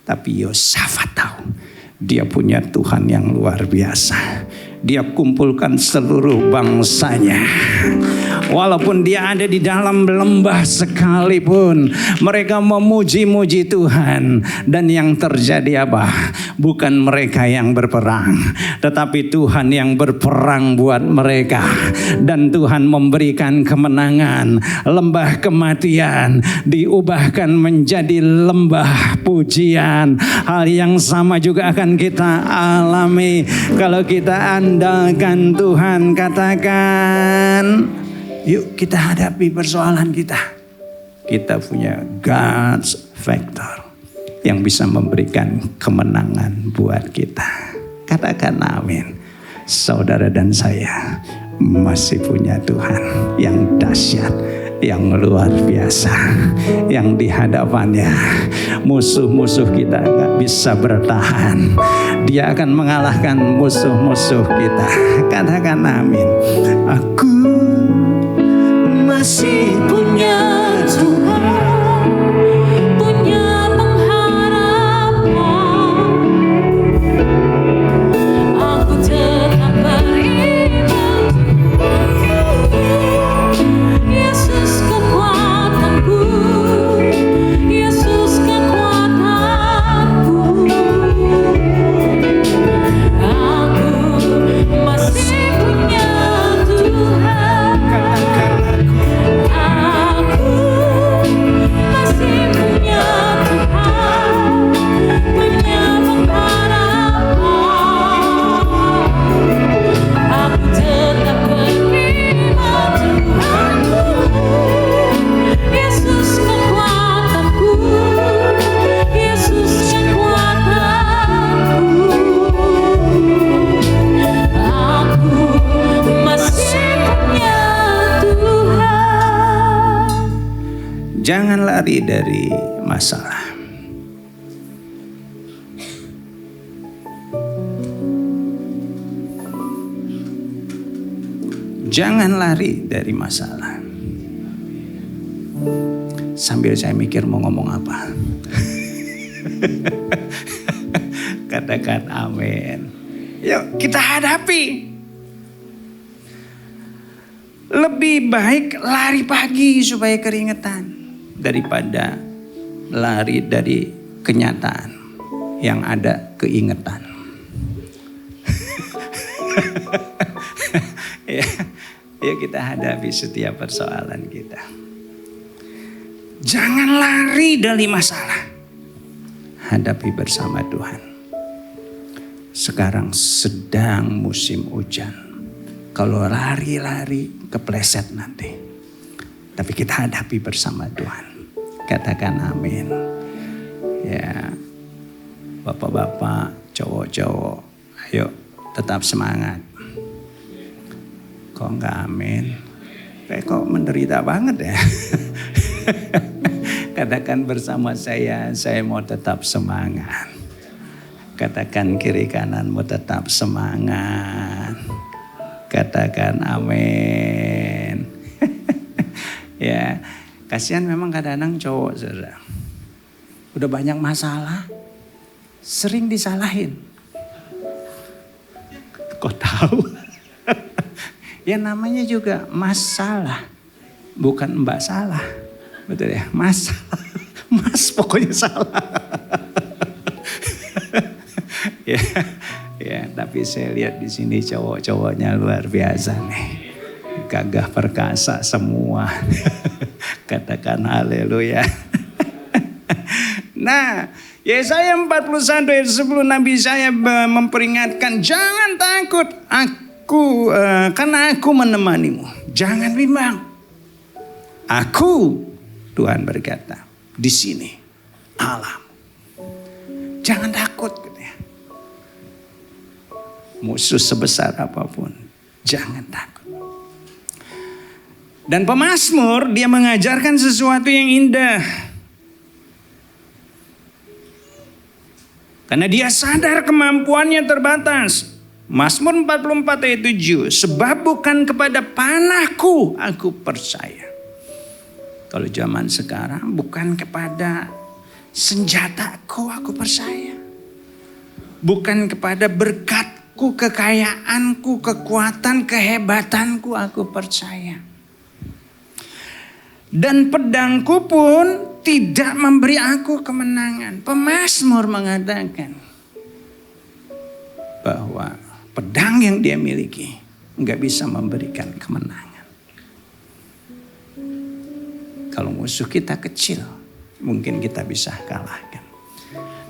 Tapi Yosafat tahu dia punya Tuhan yang luar biasa. Dia kumpulkan seluruh bangsanya. Walaupun dia ada di dalam lembah sekalipun, mereka memuji-muji Tuhan. Dan yang terjadi apa? Bukan mereka yang berperang, tetapi Tuhan yang berperang buat mereka. Dan Tuhan memberikan kemenangan. Lembah kematian diubahkan menjadi lembah pujian. Hal yang sama juga akan kita alami kalau kita andalkan Tuhan. Katakan, yuk kita hadapi persoalan kita. Kita punya God's factor yang bisa memberikan kemenangan buat kita. Katakan amin. Saudara dan saya masih punya Tuhan yang dahsyat, yang luar biasa, yang di hadapannya musuh-musuh kita gak bisa bertahan. Dia akan mengalahkan musuh-musuh kita. Katakan amin. Aku masih punya Tuhan, punya pengharapan. Aku tetap beriman, Yesus kekuatanku, Yesus kekuatanku. Aku masih punya Tuhan. Aku masih punya Tuhan, punya pengharapan. Aku tetap beriman Tuhanku, Yesus kekuatanku, Yesus kekuatanku. Aku masih punya Tuhan. Jangan lari dari masalah. Jangan lari dari masalah. Sambil saya mikir mau ngomong apa. Katakan amin. Yuk kita hadapi. Lebih baik lari pagi supaya keringetan daripada lari dari kenyataan yang ada keingetan. Ya. Ayo kita hadapi setiap persoalan kita. Jangan lari dari masalah. Hadapi bersama Tuhan. Sekarang sedang musim hujan. Kalau lari-lari kepleset nanti. Tapi kita hadapi bersama Tuhan. Katakan amin. Ya, bapak-bapak, cowok-cowok, ayo tetap semangat. Kok enggak amin? Kayak kok menderita banget ya. Katakan bersama saya mau tetap semangat. Katakan kiri kananmu tetap semangat. Katakan amin. Ya, kasihan memang kadang-kadang cowok, saudara. Udah banyak masalah, sering disalahin. Kok tahu? Ya namanya juga masalah, bukan mbak salah. Betul ya, masalah. Mas pokoknya salah. Ya, tapi saya lihat di sini cowok-cowoknya luar biasa nih. Gagah perkasa semua. Katakan haleluya. Nah, Yesaya 41 ayat 10 Nabi Yesaya memperingatkan, jangan takut, karena aku menemanimu. Jangan bimbang. Aku, Tuhan berkata, di sini Allah. Jangan takut. Musuh sebesar apapun, jangan takut. Dan pemazmur dia mengajarkan sesuatu yang indah. Karena dia sadar kemampuannya terbatas. Mazmur 44 ayat 7. Sebab bukan kepada panahku aku percaya. Kalau zaman sekarang bukan kepada senjataku aku percaya. Bukan kepada berkatku, kekayaanku, kekuatan, kehebatanku aku percaya. Dan pedangku pun tidak memberi aku kemenangan. Pemazmur mengatakan bahwa pedang yang dia miliki nggak bisa memberikan kemenangan. Kalau musuh kita kecil, mungkin kita bisa kalahkan.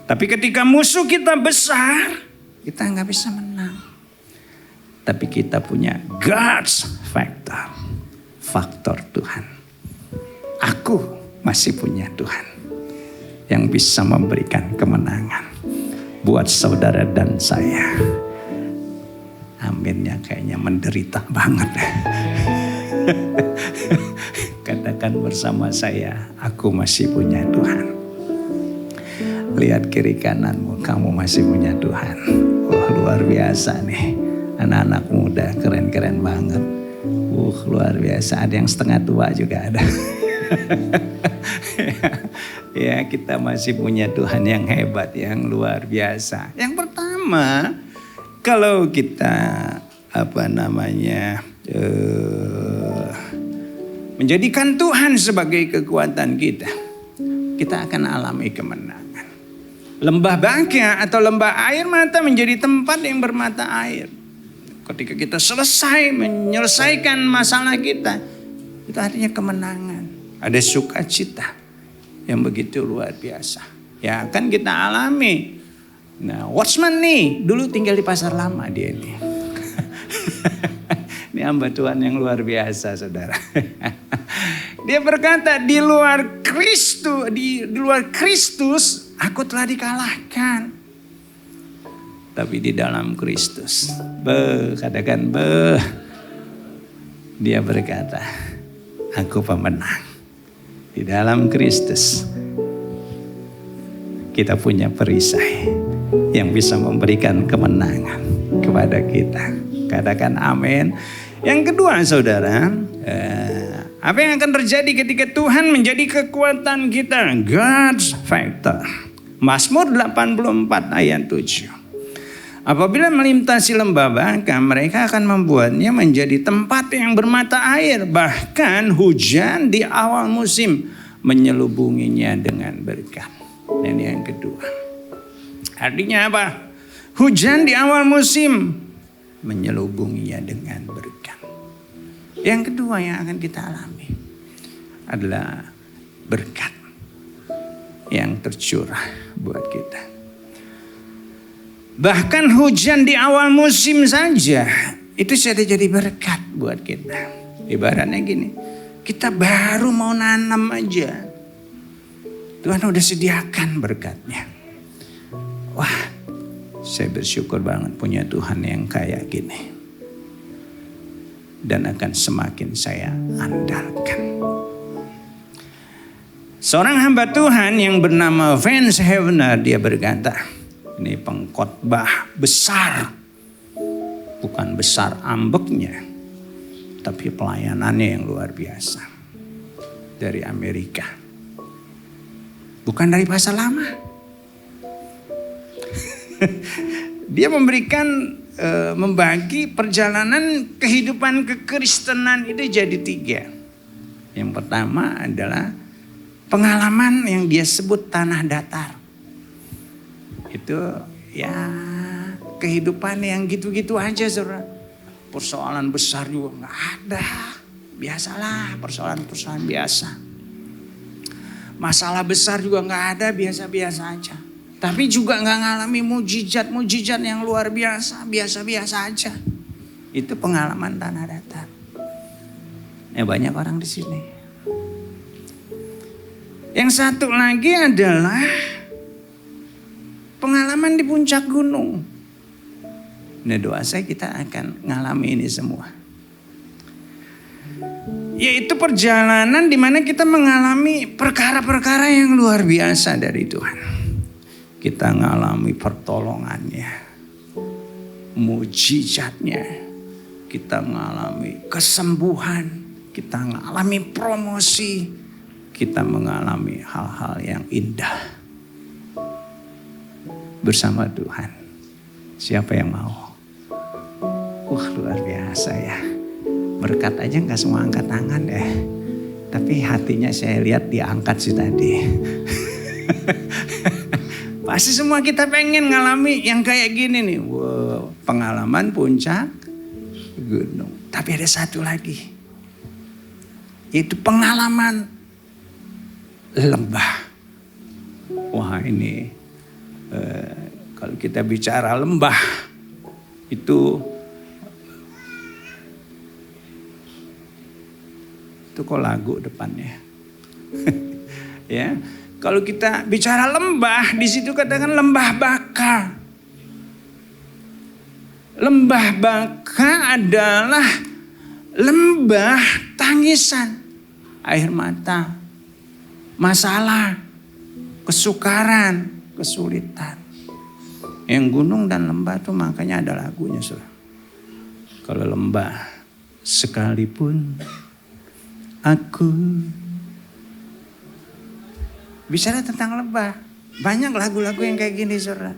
Tapi ketika musuh kita besar, kita nggak bisa menang. Tapi kita punya God's factor, faktor Tuhan. Aku masih punya Tuhan yang bisa memberikan kemenangan buat saudara dan saya. Aminnya kayaknya menderita banget. Katakan bersama saya, aku masih punya Tuhan. Lihat kiri kananmu, kamu masih punya Tuhan. Wah, luar biasa nih. Anak-anak muda keren-keren banget. Luar biasa. Ada yang setengah tua juga ada. Ya, kita masih punya Tuhan yang hebat, yang luar biasa. Yang pertama, kalau kita menjadikan Tuhan sebagai kekuatan kita, kita akan alami kemenangan. Lembah baka atau lembah air mata menjadi tempat yang bermata air. Ketika kita selesai menyelesaikan masalah kita, itu artinya kemenangan. Ada sukacita yang begitu luar biasa. Ya akan kita alami. Nah, Watchman nih dulu tinggal di Pasar Lama dia ini. Ini hamba Tuhan yang luar biasa, saudara. Dia berkata, di luar Kristus aku telah dikalahkan. Tapi di dalam Kristus, katakan dia berkata, aku pemenang. Di dalam Kristus kita punya perisai yang bisa memberikan kemenangan kepada kita. Katakan amin. Yang kedua, saudara, apa yang akan terjadi ketika Tuhan menjadi kekuatan kita? God's factor. Mazmur 84 ayat 7. Apabila melintasi lembah baka, mereka akan membuatnya menjadi tempat yang bermata air. Bahkan hujan di awal musim menyelubunginya dengan berkat. Dan yang kedua, artinya apa? Hujan di awal musim menyelubunginya dengan berkat. Yang kedua yang akan kita alami adalah berkat yang tercurah buat kita. Bahkan hujan di awal musim saja itu sudah jadi berkat buat kita. Ibaratnya gini, kita baru mau nanam aja, Tuhan udah sediakan berkatnya. Wah, saya bersyukur banget punya Tuhan yang kayak gini. Dan akan semakin saya andalkan. Seorang hamba Tuhan yang bernama Vance Havner, dia berkata, ini pengkhotbah besar. Bukan besar ambeknya, tapi pelayanannya yang luar biasa. Dari Amerika. Bukan dari bahasa lama. Dia membagi perjalanan kehidupan kekristenan itu jadi 3. Yang pertama adalah pengalaman yang dia sebut tanah datar. Itu ya kehidupan yang gitu-gitu aja, saudara. Persoalan besar juga nggak ada. Biasalah, persoalan-persoalan biasa. Masalah besar juga nggak ada, biasa-biasa aja. Tapi juga nggak ngalami mujizat-mujizat yang luar biasa, biasa-biasa aja. Itu pengalaman tanah datar. Ya banyak orang di sini. Yang satu lagi adalah pengalaman di puncak gunung. Nah, doa saya kita akan ngalami ini semua. Yaitu perjalanan di mana kita mengalami perkara-perkara yang luar biasa dari Tuhan. Kita ngalami pertolongannya, mujizatnya, kita ngalami kesembuhan, kita ngalami promosi, kita mengalami hal-hal yang indah bersama Tuhan. Siapa yang mau? Luar biasa ya. Berkat aja gak semua angkat tangan ya. Tapi hatinya saya lihat diangkat sih tadi. Pasti semua kita pengen ngalami yang kayak gini nih. Wow, pengalaman puncak gunung. Tapi ada satu lagi. Itu pengalaman lembah. Wah ini kalau kita bicara lembah itu kok lagu depannya. Ya. Kalau kita bicara lembah, di situ katakan lembah baka. Lembah baka adalah lembah tangisan, air mata, masalah, kesukaran, kesulitan. Yang gunung dan lembah itu makanya ada lagunya, saudara. Kalau lembah, sekalipun aku bicara tentang lembah. Banyak lagu-lagu yang kayak gini, saudara.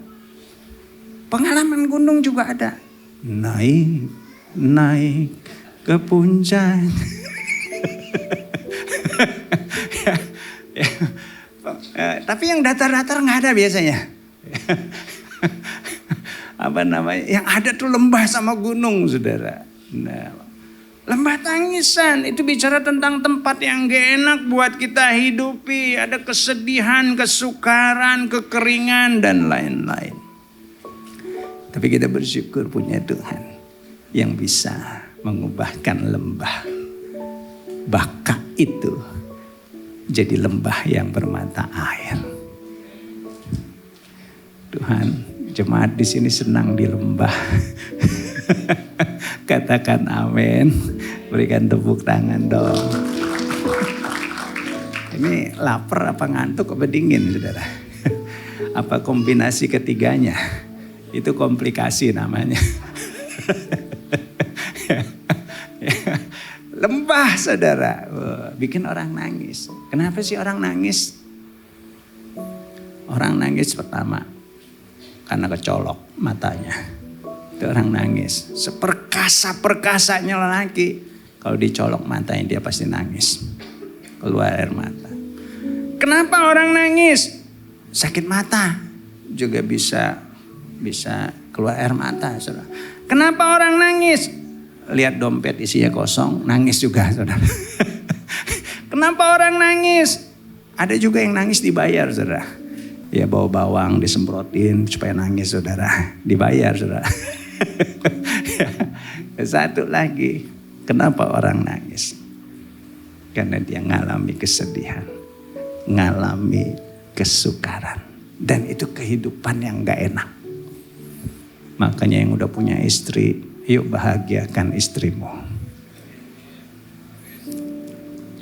Pengalaman gunung juga ada. Naik ke puncak. Tapi yang datar-datar nggak ada biasanya. Apa namanya? Yang ada tuh lembah sama gunung, saudara. Nah, lembah tangisan itu bicara tentang tempat yang gak enak buat kita hidupi. Ada kesedihan, kesukaran, kekeringan dan lain-lain. Tapi kita bersyukur punya Tuhan yang bisa mengubahkan lembah baka itu jadi lembah yang bermata air. Tuhan, jemaat di sini senang di lembah. Katakan amin. Berikan tepuk tangan dong. Ini lapar apa ngantuk apa dingin, saudara? Apa kombinasi ketiganya? Itu komplikasi namanya. Lembah, saudara. Bikin orang nangis. Kenapa sih orang nangis? Orang nangis pertama karena kecolok matanya. Itu orang nangis. Seperkasa-perkasanya lelaki. Kalau dicolok matanya dia pasti nangis. Keluar air mata. Kenapa orang nangis? Sakit mata juga bisa keluar air mata. Saudara. Kenapa orang nangis? lihat dompet isinya kosong, nangis juga saudara. Kenapa orang nangis? Ada juga yang nangis dibayar saudara. Ya bawa bawang disemprotin supaya nangis saudara. Dibayar saudara. Satu lagi, kenapa orang nangis? Karena dia ngalami kesedihan, ngalami kesukaran. Dan itu kehidupan yang gak enak. Makanya yang udah punya istri, yuk bahagiakan istrimu.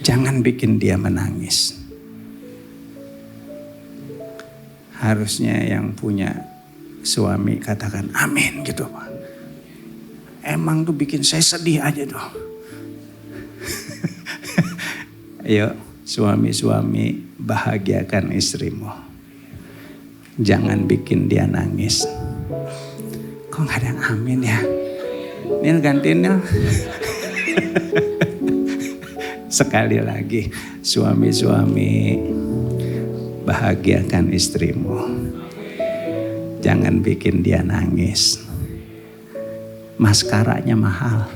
Jangan bikin dia menangis. Harusnya yang punya suami katakan amin gitu Pak. Emang tuh bikin saya sedih aja tuh. Ayo suami-suami bahagiakan istrimu. Jangan bikin dia nangis. Kok gak ada yang amin ya? Nil gantiin Nil. Sekali lagi suami-suami bahagiakan istrimu. Jangan bikin dia nangis. Maskaranya mahal.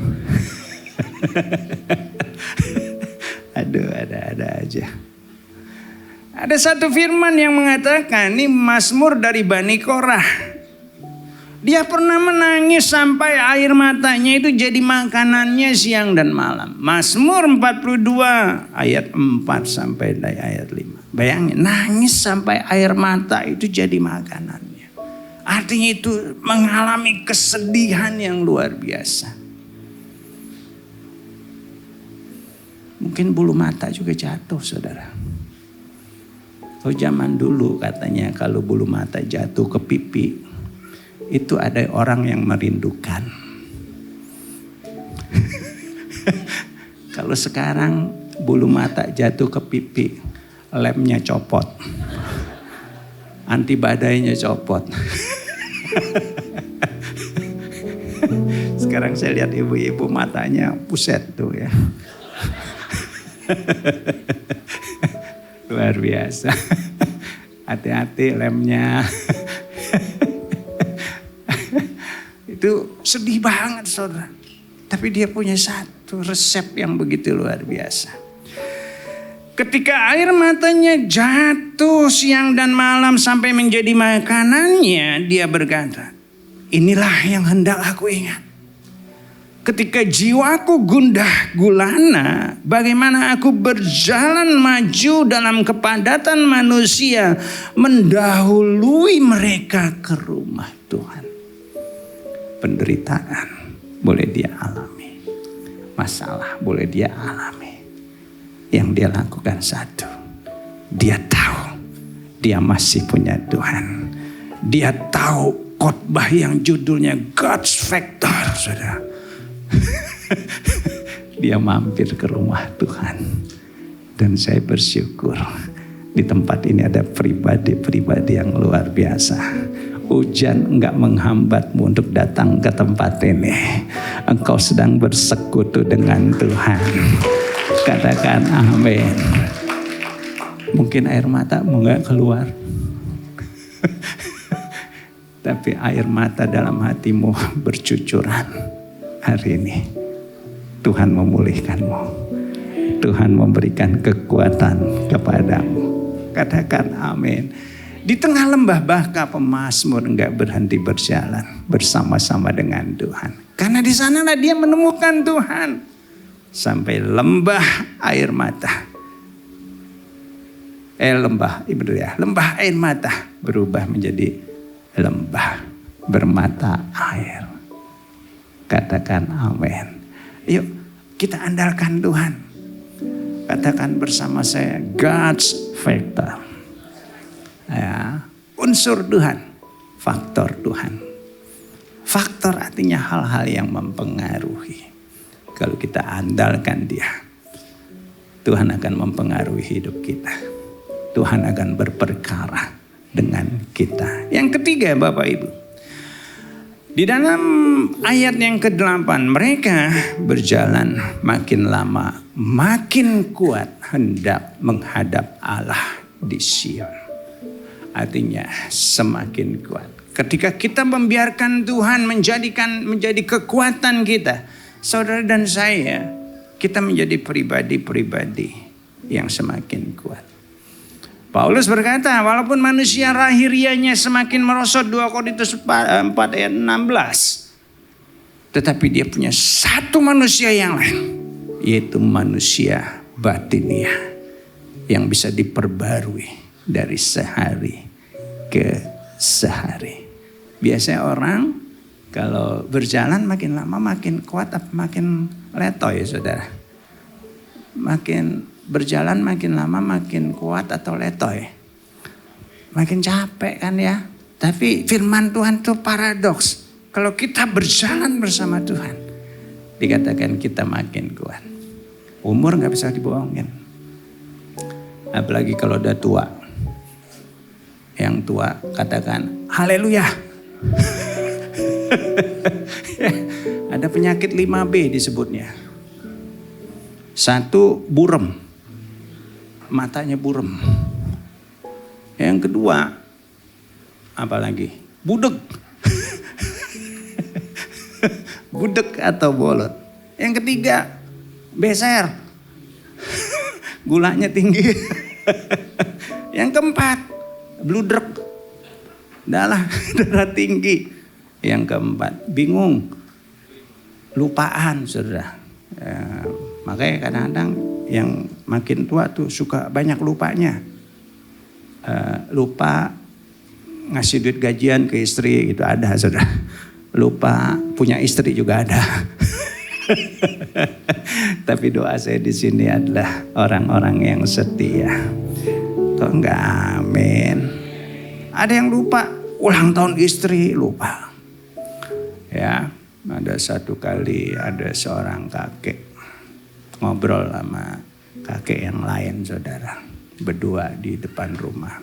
Aduh, ada aja. Ada satu firman yang mengatakan, ini Mazmur dari Bani Korah. Dia pernah menangis sampai air matanya itu jadi makanannya siang dan malam. Mazmur 42 ayat 4 sampai ayat 5. Bayangin, nangis sampai air mata itu jadi makanannya. Artinya itu mengalami kesedihan yang luar biasa. Mungkin bulu mata juga jatuh saudara. Oh zaman dulu katanya kalau bulu mata jatuh ke pipi, itu ada orang yang merindukan. Kalau sekarang bulu mata jatuh ke pipi, lemnya copot. Anti badainya copot. Sekarang saya lihat ibu-ibu matanya buset tuh ya. Luar biasa. Hati-hati lemnya. Itu sedih banget saudara. Tapi dia punya satu resep yang begitu luar biasa. Ketika air matanya jatuh siang dan malam sampai menjadi makanannya, dia berkata, inilah yang hendak aku ingat. Ketika jiwaku gundah gulana, bagaimana aku berjalan maju dalam kepadatan manusia, mendahului mereka ke rumah Tuhan. Penderitaan boleh dia alami, masalah boleh dia alami. Yang dia lakukan satu, dia tahu dia masih punya Tuhan. Dia tahu khotbah yang judulnya God's Factor, saudara. Dia mampir ke rumah Tuhan. Dan saya bersyukur di tempat ini ada pribadi-pribadi yang luar biasa. Hujan enggak menghambatmu untuk datang ke tempat ini. Engkau sedang bersekutu dengan Tuhan. Katakan amin. Mungkin air matamu enggak keluar. Tapi air mata dalam hatimu bercucuran. Hari ini Tuhan memulihkanmu. Tuhan memberikan kekuatan kepadamu. Katakan amin. Di tengah lembah Baka pemazmur enggak berhenti berjalan bersama-sama dengan Tuhan. Karena di sanalah dia menemukan Tuhan. Sampai lembah air mata. Lembah air mata berubah menjadi lembah bermata air. Katakan amin. Yuk kita andalkan Tuhan. Katakan bersama saya, God's Factor. Ya, unsur Tuhan, faktor Tuhan. Faktor artinya hal-hal yang mempengaruhi. Kalau kita andalkan Dia, Tuhan akan mempengaruhi hidup kita. Tuhan akan berperkara dengan kita. Yang ketiga Bapak Ibu. Di dalam ayat yang ke-8, mereka berjalan makin lama, makin kuat hendak menghadap Allah di Sion. Artinya semakin kuat. Ketika kita membiarkan Tuhan menjadi kekuatan kita, saudara dan saya, kita menjadi pribadi-pribadi yang semakin kuat. Paulus berkata, walaupun manusia lahiriahnya semakin merosot, 2 Korintus 4 ayat 16. Tetapi dia punya satu manusia yang lain, yaitu manusia batiniah yang bisa diperbarui dari sehari ke sehari. Biasanya orang kalau berjalan makin lama makin kuat apa makin letoy, saudara? Makin berjalan makin lama makin kuat atau letoy? Makin capek kan ya? Tapi firman Tuhan itu paradoks. Kalau kita berjalan bersama Tuhan, dikatakan kita makin kuat. Umur gak bisa dibohongin. Apalagi kalau udah tua. Yang tua katakan haleluya. Ada penyakit 5B disebutnya. 1, burem. Matanya burem. Yang kedua, apalagi? Budek. Budek atau bolot. Yang ketiga, beser. Gulanya tinggi. Yang keempat, bludrek. Darah tinggi. Yang keempat, bingung. Lupaan, saudara. Makanya kadang-kadang yang makin tua tuh suka banyak lupanya. Lupa ngasih duit gajian ke istri gitu ada, saudara. Lupa punya istri juga ada. Tapi doa saya di sini adalah orang-orang yang setia. Kok enggak amin? Ada yang lupa ulang tahun istri, lupa. Ya, ada satu kali ada seorang kakek ngobrol sama kakek yang lain, saudara. Berdua di depan rumah.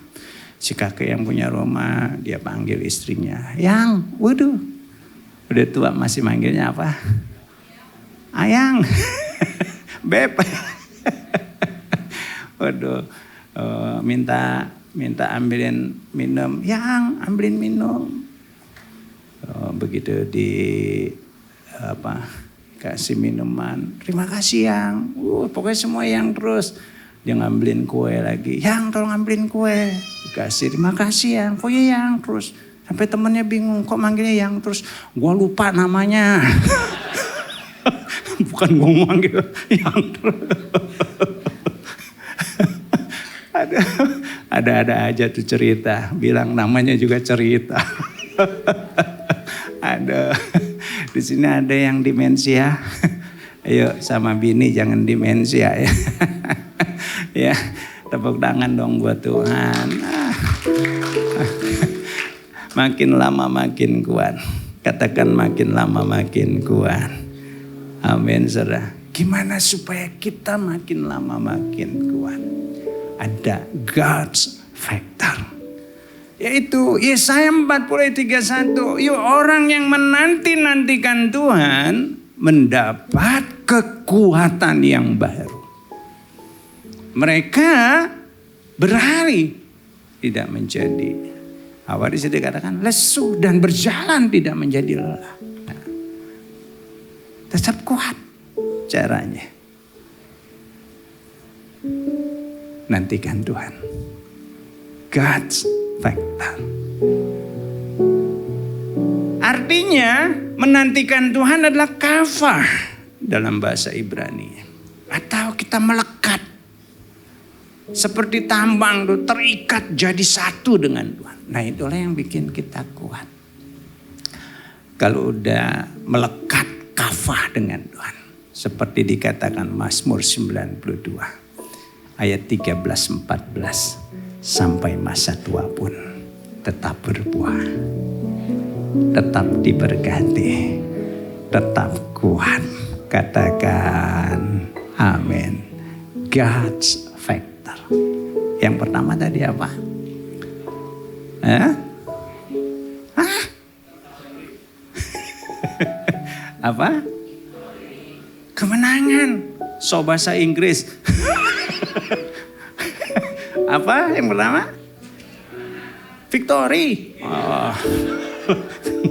Si kakek yang punya rumah dia panggil istrinya, "Yang, waduh." Udah tua masih manggilnya apa? Ayang. Beb. Waduh. Minta ambilin minum. Yang, ambilin minum. Begitu kasih minuman. Terima kasih yang. Pokoknya semua yang terus. Dia ngambilin kue lagi. Yang, tolong ngambilin kue. Dikasih. Terima kasih yang. Pokoknya yang terus. Sampai temennya bingung, kok manggilnya yang terus. Gua lupa namanya. Bukan gua manggil yang terus. Ada aja tuh cerita. Bilang namanya juga cerita. Ada. Di sini ada yang demensia. Ayo sama bini jangan demensia ya. Ya, tepuk tangan dong buat Tuhan. Makin lama makin kuat. Katakan makin lama makin kuat. Amin, saudara. Gimana supaya kita makin lama makin kuat? Ada God's factor. Yaitu Yesaya 40:31. Yuk, orang yang menanti-nantikan Tuhan mendapat kekuatan yang baru. Mereka berlari tidak menjadi awal di situ dikatakan lesu dan berjalan tidak menjadi lelah. Nah, tetap kuat caranya. Nantikan Tuhan. God's factor. Artinya menantikan Tuhan adalah kafah dalam bahasa Ibrani. Atau kita melekat. Seperti tambang tuh terikat jadi satu dengan Tuhan. Nah, itulah yang bikin kita kuat. Kalau udah melekat kafah dengan Tuhan. Seperti dikatakan Mazmur 92 ayat 13-14. Sampai masa tua pun tetap berbuah. Tetap diberkati. Tetap kuat. Katakan amin. God's factor. Yang pertama tadi apa? Apa? Kemenangan. So bahasa Inggris. Apa yang pertama? Victory. Oh.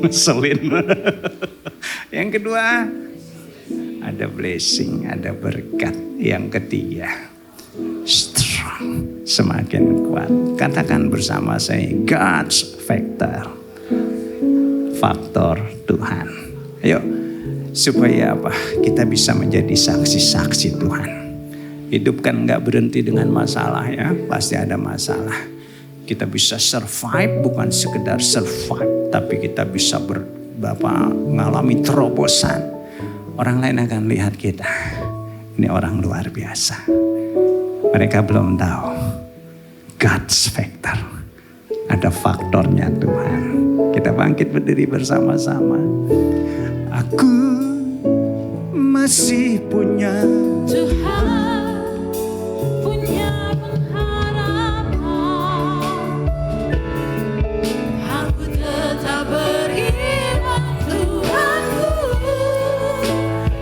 Ngeselin. Yang kedua? ada blessing, ada berkat. Yang ketiga, strong, semakin kuat. Katakan bersama saya, God's factor, faktor Tuhan. Ayo, supaya apa? Kita bisa menjadi saksi-saksi Tuhan. Hidup kan gak berhenti dengan masalah ya, pasti ada masalah. Kita bisa survive, bukan sekedar survive, tapi kita bisa mengalami terobosan. Orang lain akan lihat kita, ini orang luar biasa. Mereka belum tahu God's factor, ada faktornya Tuhan. Kita bangkit berdiri bersama-sama. Aku masih punya Tuhan, punya pengharapan. Aku tetap beriman Tuhanku,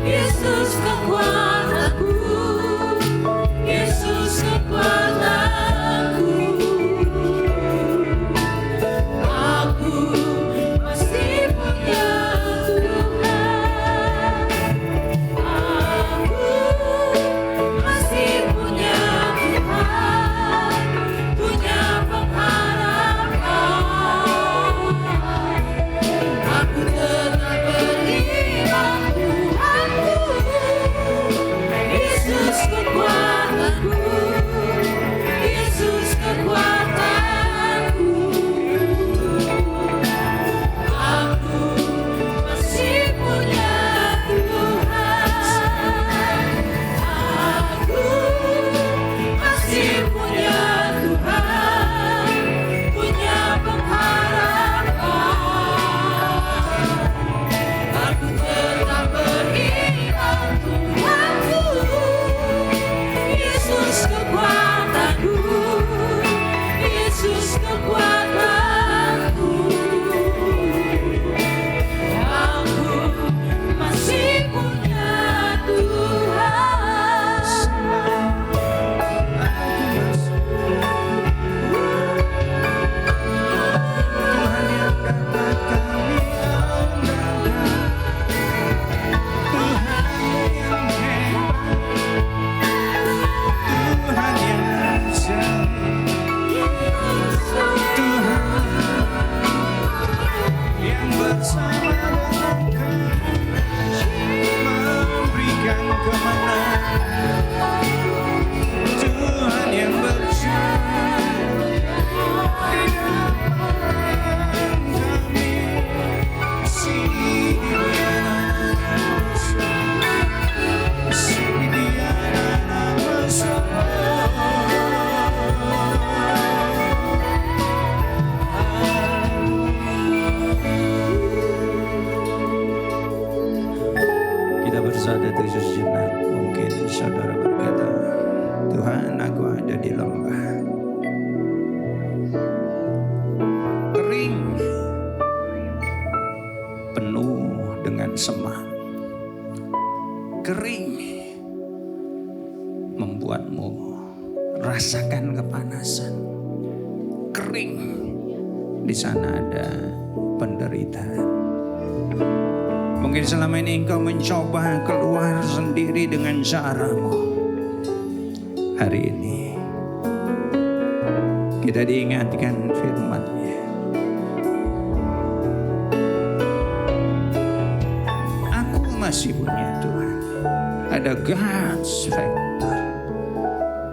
Yesus kekuatanku, Yesus kekuatanku. Aku masih punya Tuhan. Aku masih punya Tuhan, punya pengharapan. Aku tetap beriman Tuhanku, Yesus kekuatanku, Yesus kekuatanku. Aku masih punya Tuhan. Aku masih punya Tuhan, punya pengharapan. Aku tetap beriman Tuhanku, Yesus kekuatanku, Yesus kekuatanku. Aku masih punya Tuhan. Tuhan yang dapat kami andalkan, Tuhan yang hebat, Tuhan yang ajaib, Tuhan yang bersama dengan kami memberikan kemenangan, Tuhan yang berjuang di depan kami. Kita bersatu sejenak. Mungkin saudara berkata, Tuhan, aku ada di lembah kering, penuh dengan semak, kering, membuatmu rasakan kepanasan, kering, di sana ada penderitaan. Mungkin selama ini engkau mencoba keluar sendiri dengan caramu. Hari ini kita diingatkan firman-Nya. Aku masih punya Tuhan. Ada God's factor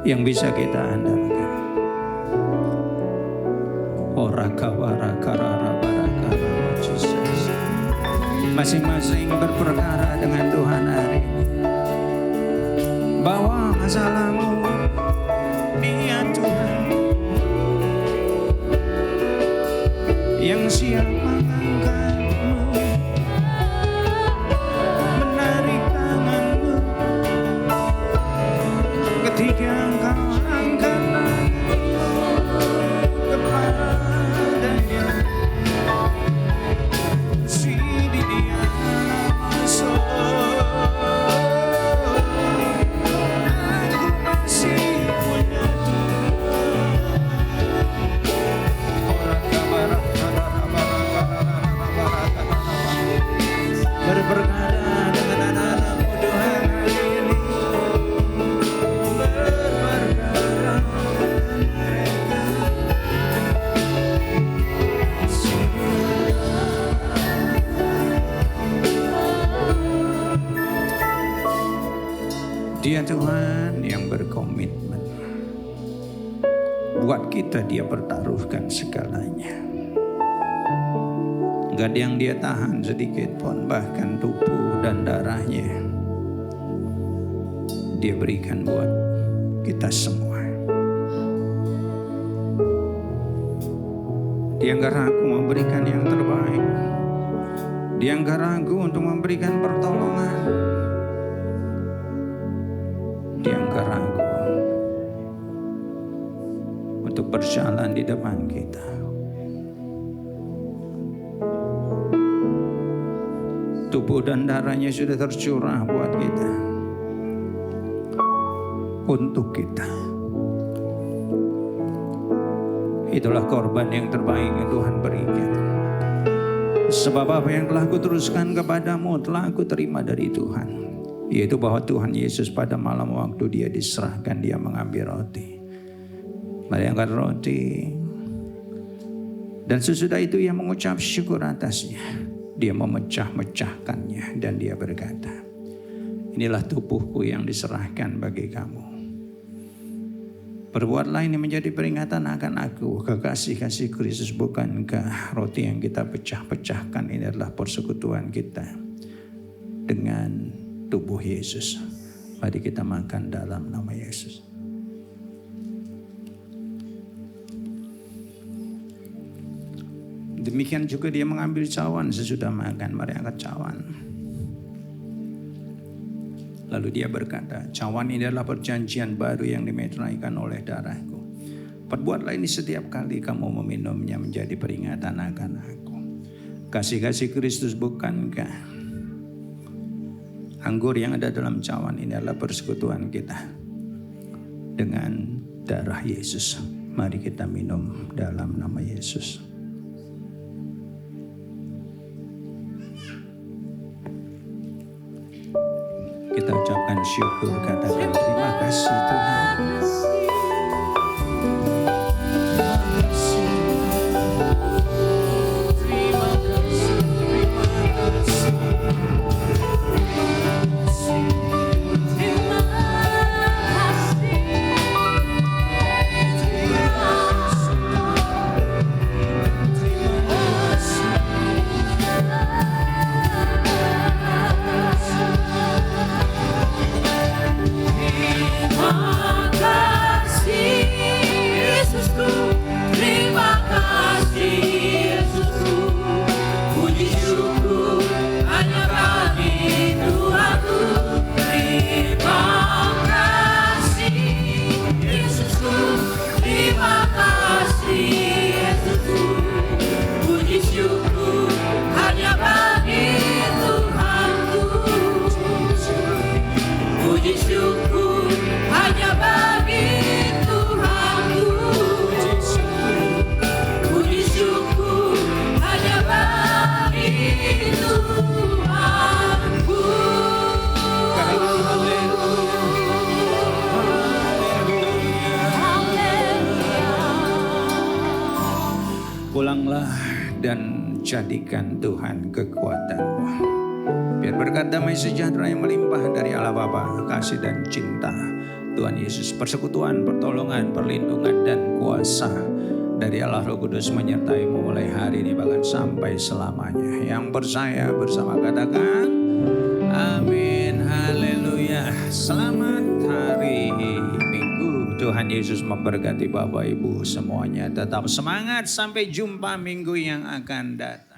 yang bisa kita andalkan. Masing-masing berperkara dengan Tuhan hari ini. Bawa masalahmu, Dia Tuhan yang siap mengangkatmu, menarik tanganmu ketika engkau angkat kepadanya. Tuhan yang berkomitmen. Buat kita dia pertaruhkan segalanya. Gak ada yang dia tahan sedikit pun, bahkan tubuh dan darahnya dia berikan buat kita semua. Dia gak ragu memberikan yang terbaik. Dia gak ragu untuk memberikan pertolongan. Dia gak ragu untuk berjalan di depan kita. Tubuh dan darahnya sudah tercurah buat kita, untuk kita. Itulah korban yang terbaik yang Tuhan berikan. Sebab apa yang telah kuteruskan kepadamu telah aku terima dari Tuhan, yaitu bahwa Tuhan Yesus pada malam waktu dia diserahkan, dia mengambil roti, mengangkat roti, dan sesudah itu ia mengucap syukur atasnya. Dia memecah-mecahkannya dan dia berkata, inilah tubuhku yang diserahkan bagi kamu. Perbuatlah ini menjadi peringatan akan aku. Kekasih-kasih Kristus, bukankah roti yang kita pecah-pecahkan ini adalah persekutuan kita dengan tubuh Yesus? Mari kita makan dalam nama Yesus. Demikian juga dia mengambil cawan sesudah makan. Mari angkat cawan. Lalu dia berkata, cawan ini adalah perjanjian baru yang dimeteraikan oleh darahku. Perbuatlah ini setiap kali kamu meminumnya menjadi peringatan akan aku. Kasih-kasih Kristus, bukankah anggur yang ada dalam cawan ini adalah persekutuan kita dengan darah Yesus? Mari kita minum dalam nama Yesus. Kita ucapkan syukur, katakan terima kasih Tuhan. Pulanglah dan jadikan Tuhan kekuatanmu. Biar berkat damai sejahtera yang melimpah dari Allah Bapa, kasih dan cinta Tuhan Yesus, persekutuan, pertolongan, perlindungan dan kuasa dari Allah Roh Kudus menyertaimu mulai hari ini bahkan sampai selamanya. Yang percaya bersama katakan amin, haleluya. Selamat hari Minggu. Tuhan Yesus memberkati Bapak Ibu semuanya. Tetap semangat, sampai jumpa minggu yang akan datang.